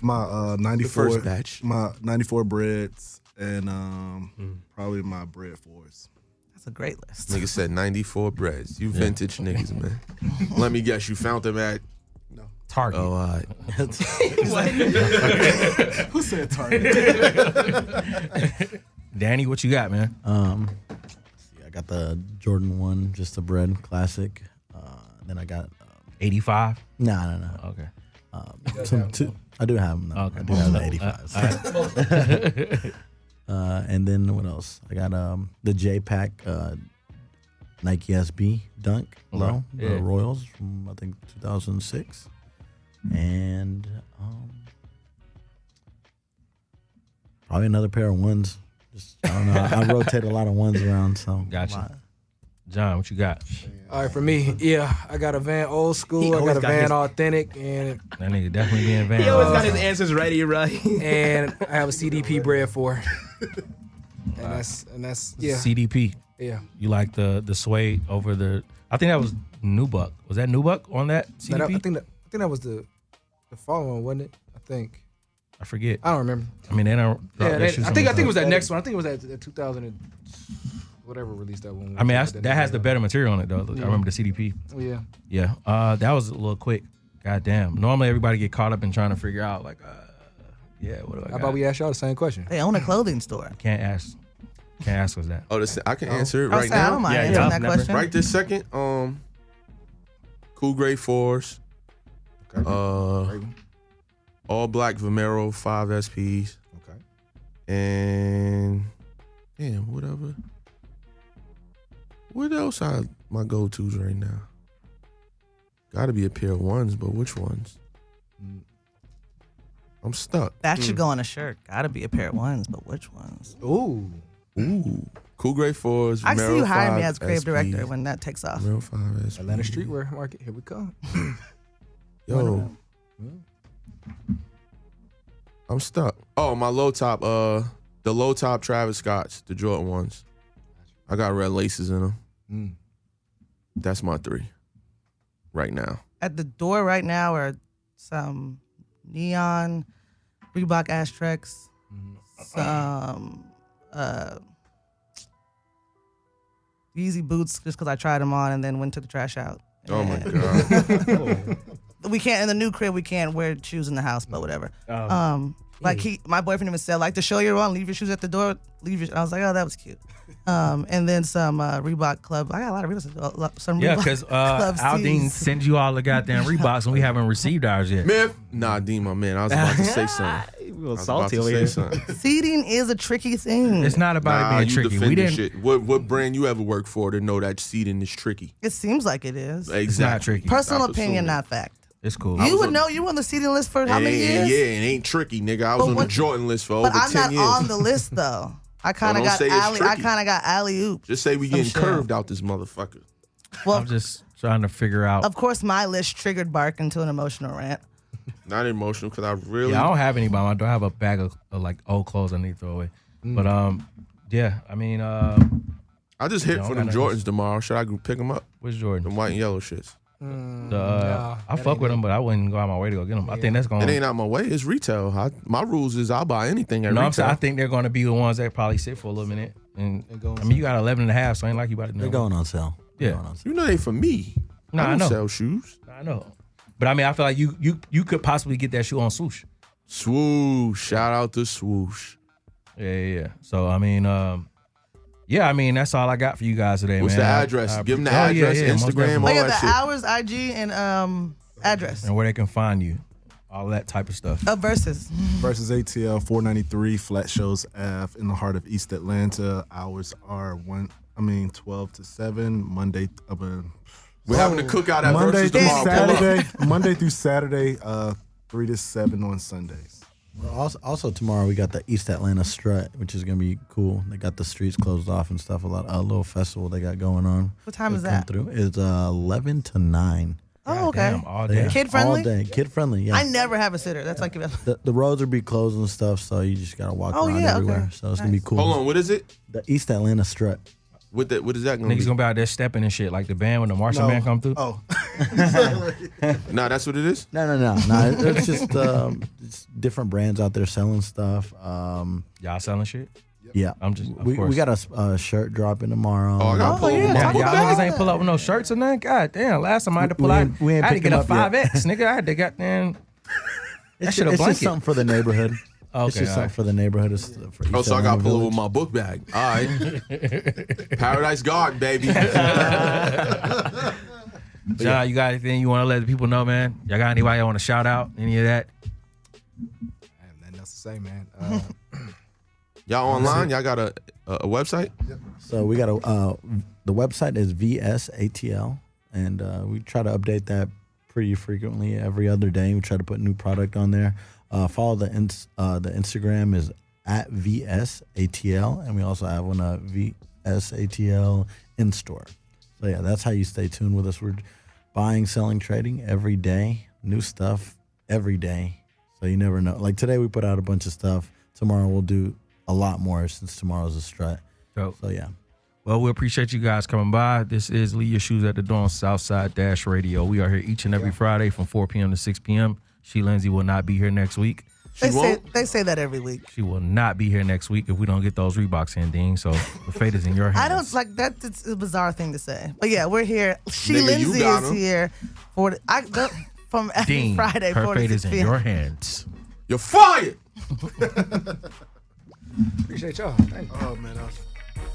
My 94 first batch. My 94 breads and probably my bread fours. That's a great list. Nigga said 94 breads. You vintage niggas, man. Let me guess, you found them at Target. Oh, all right. Who said Target? Danny, what you got, man? I got the Jordan 1, just the bread classic. Then I got 85. No. Okay. I do have them. Okay. I do have the 85s. And then what else? I got the J-Pack Nike SB Dunk low, the Royals from I think 2006, and probably another pair of ones. Just I don't know. I rotate a lot of ones around. So Gotcha. John, what you got? All right, for me, I got a Van old school, I got a Van authentic, and That nigga definitely being Van. He always got his answers ready, right? and I have a CDP bread for. And that's CDP. Yeah. You like the suede over the? I think that was Nubuck. Was that Nubuck on that CDP? I think that was the following one, wasn't it? I think. I forget. I don't remember. I mean, they don't. Yeah, I think it was that next one. I think it was that 2000 and whatever released that one. I mean, that has the better material on it though. I remember the CDP. Oh yeah. Yeah. That was a little quick. God damn. Normally everybody get caught up in trying to figure out like, what do I got? How about we ask y'all the same question? They own a clothing store. Can't ask us that. Oh, I can answer it right I now. don't mind answering that question. Right this second. Cool Grade 4s. Okay. All black Vomero 5 SPs. Okay. And damn, whatever. What else are my go-tos right now? Got to be a pair of ones, but which ones? I'm stuck. That should go on a shirt. Gotta be a pair of ones, but which ones? Ooh. Cool Grade 4s. I see you hire me 5 as creative SPs. director when that takes off. Vomero 5 SPs. Atlanta streetwear market. Here we come. Yo. I'm stuck. Oh, my low top, the low top Travis Scotts, the Jordan ones. I got red laces in them. That's my 3 right now. At the door right now are some neon Reebok Ashtrex, some Yeezy boots just because I tried them on and then went to the trash out. Oh my God. We can't in the new crib. We can't wear shoes in the house, but whatever. My boyfriend even said, like the show you're on, leave your shoes at the door. I was like, oh, that was cute. And then some Reebok Club. I got a lot of Reebok. Some Yeah, Reebok because Club Aldine tees. sends you all the goddamn Reeboks and we haven't received ours yet. Man, nah, Dean, my man. I was about to say something. A little salty over here. Seating is a tricky thing. It's not about it being tricky. Defend We this didn't. shit. What brand you ever worked for to know that seating is tricky? It seems like it is. Exactly. It's not tricky. Personal Stop opinion, assuming. not fact. It's cool. You would know. You were on the seating list for how many years? Yeah, it ain't tricky, nigga. I was on the Jordan list for over But I'm 10 not years. on the list though. I kind of don't got say it's alley. I tricky. kind of got alley oop. Just say we Some getting shit. curved out this motherfucker. Well, I'm just trying to figure out. of course, my list triggered Bark into an emotional rant. Not emotional because I really. Yeah, I don't have any by my door. I have a bag of like old clothes I need to throw away. But yeah, I mean, I just hit Yeah, for I them got Jordans tomorrow. Should I go pick them up? which Jordan? Them white and yellow shits. I fuck with them, but I wouldn't go out my way to go get them. I think that's going. It ain't out my way. It's retail. My rules is I'll buy anything at No, retail. I'm saying I think they're going to be the ones that probably sit for a little minute. And I mean, you got 11 and a half, so ain't like you about to know. They're going on sale. Yeah. You know they for me. No, I I don't know. sell shoes. I know. But I mean, I feel like you could possibly get that shoe on Swoosh. Swoosh. Shout out to Swoosh. Yeah. So I mean, yeah, I mean that's all I got for you guys today, What's man. the address? Give them the yeah, address, most Instagram, definitely. all Look at that the shit. hours, IG, and address. And where they can find you. all that type of stuff. Versus. Versus ATL 493 Flat Shoals Ave in the heart of East Atlanta. Hours are 12 to 7 Monday. We're having a cookout at Monday Versus through tomorrow. Saturday. Monday through Saturday, 3 to 7 on Sundays. Also tomorrow we got the East Atlanta Strut, which is gonna be cool. They got the streets closed off and stuff. A little festival they got going on. What time is that? It's 11 to 9. Oh, okay. Damn, all day. Kid friendly? All day, kid friendly. Yeah. I never have a sitter. That's like The roads will be closed and stuff, so you just gotta walk around everywhere. Okay. So it's gonna be cool. Hold on, what is it? The East Atlanta Strut. What is that gonna Niggas be? gonna be out there stepping and shit like the band when the Martian Man come through. Oh. Nah, that's what it is? No. It's just it's different brands out there selling stuff. Y'all selling shit? Yeah, I'm just. Of we course. got a shirt dropping tomorrow. Oh, I got to pull yeah. my Damn, book y'all bag. niggas ain't pull up with no shirts or nothing. God damn! Last time I had to pull We out, ain't- we ain't I had to picked get a them up yet. 5X, nigga. I had to goddamn. That shit a It's just blanket. something for the neighborhood. Okay, It's just all something right. for the neighborhood. It's for Oh, East so I got to Atlanta pull up with Village. my book bag. All right. Paradise Garden, baby. John, you got anything you want to let the people know, man? Y'all got anybody want to shout out? Any of that? I have nothing else to say, man. Y'all online? Y'all got a website? So we got the website is VSATL, and we try to update that pretty frequently. Every other day, we try to put new product on there. Follow the Instagram is at VSATL, and we also have one VSATL in store. So yeah, that's how you stay tuned with us. We're buying, selling, trading every day, new stuff every day. So you never know. Like today, we put out a bunch of stuff. Tomorrow we'll do a lot more since tomorrow's a strut. Dope. So yeah. Well, we appreciate you guys coming by. This is Leave Your Shoes at the Door on Southside Dash Radio. We are here each and every Friday from 4 p.m. to 6 p.m. She Lindsay will not be here next week. They say that every week. She will not be here next week if we don't get those Reeboks in, Dean. So the fate is in your hands. I don't like that. It's a bizarre thing to say, but yeah, we're here. She Nigga, you Lindsay got is 'em. here from every Dean, Friday. her 4 to fate 6 is in p.m. your hands. You're fired. Appreciate y'all. Thank you. Oh, man, that was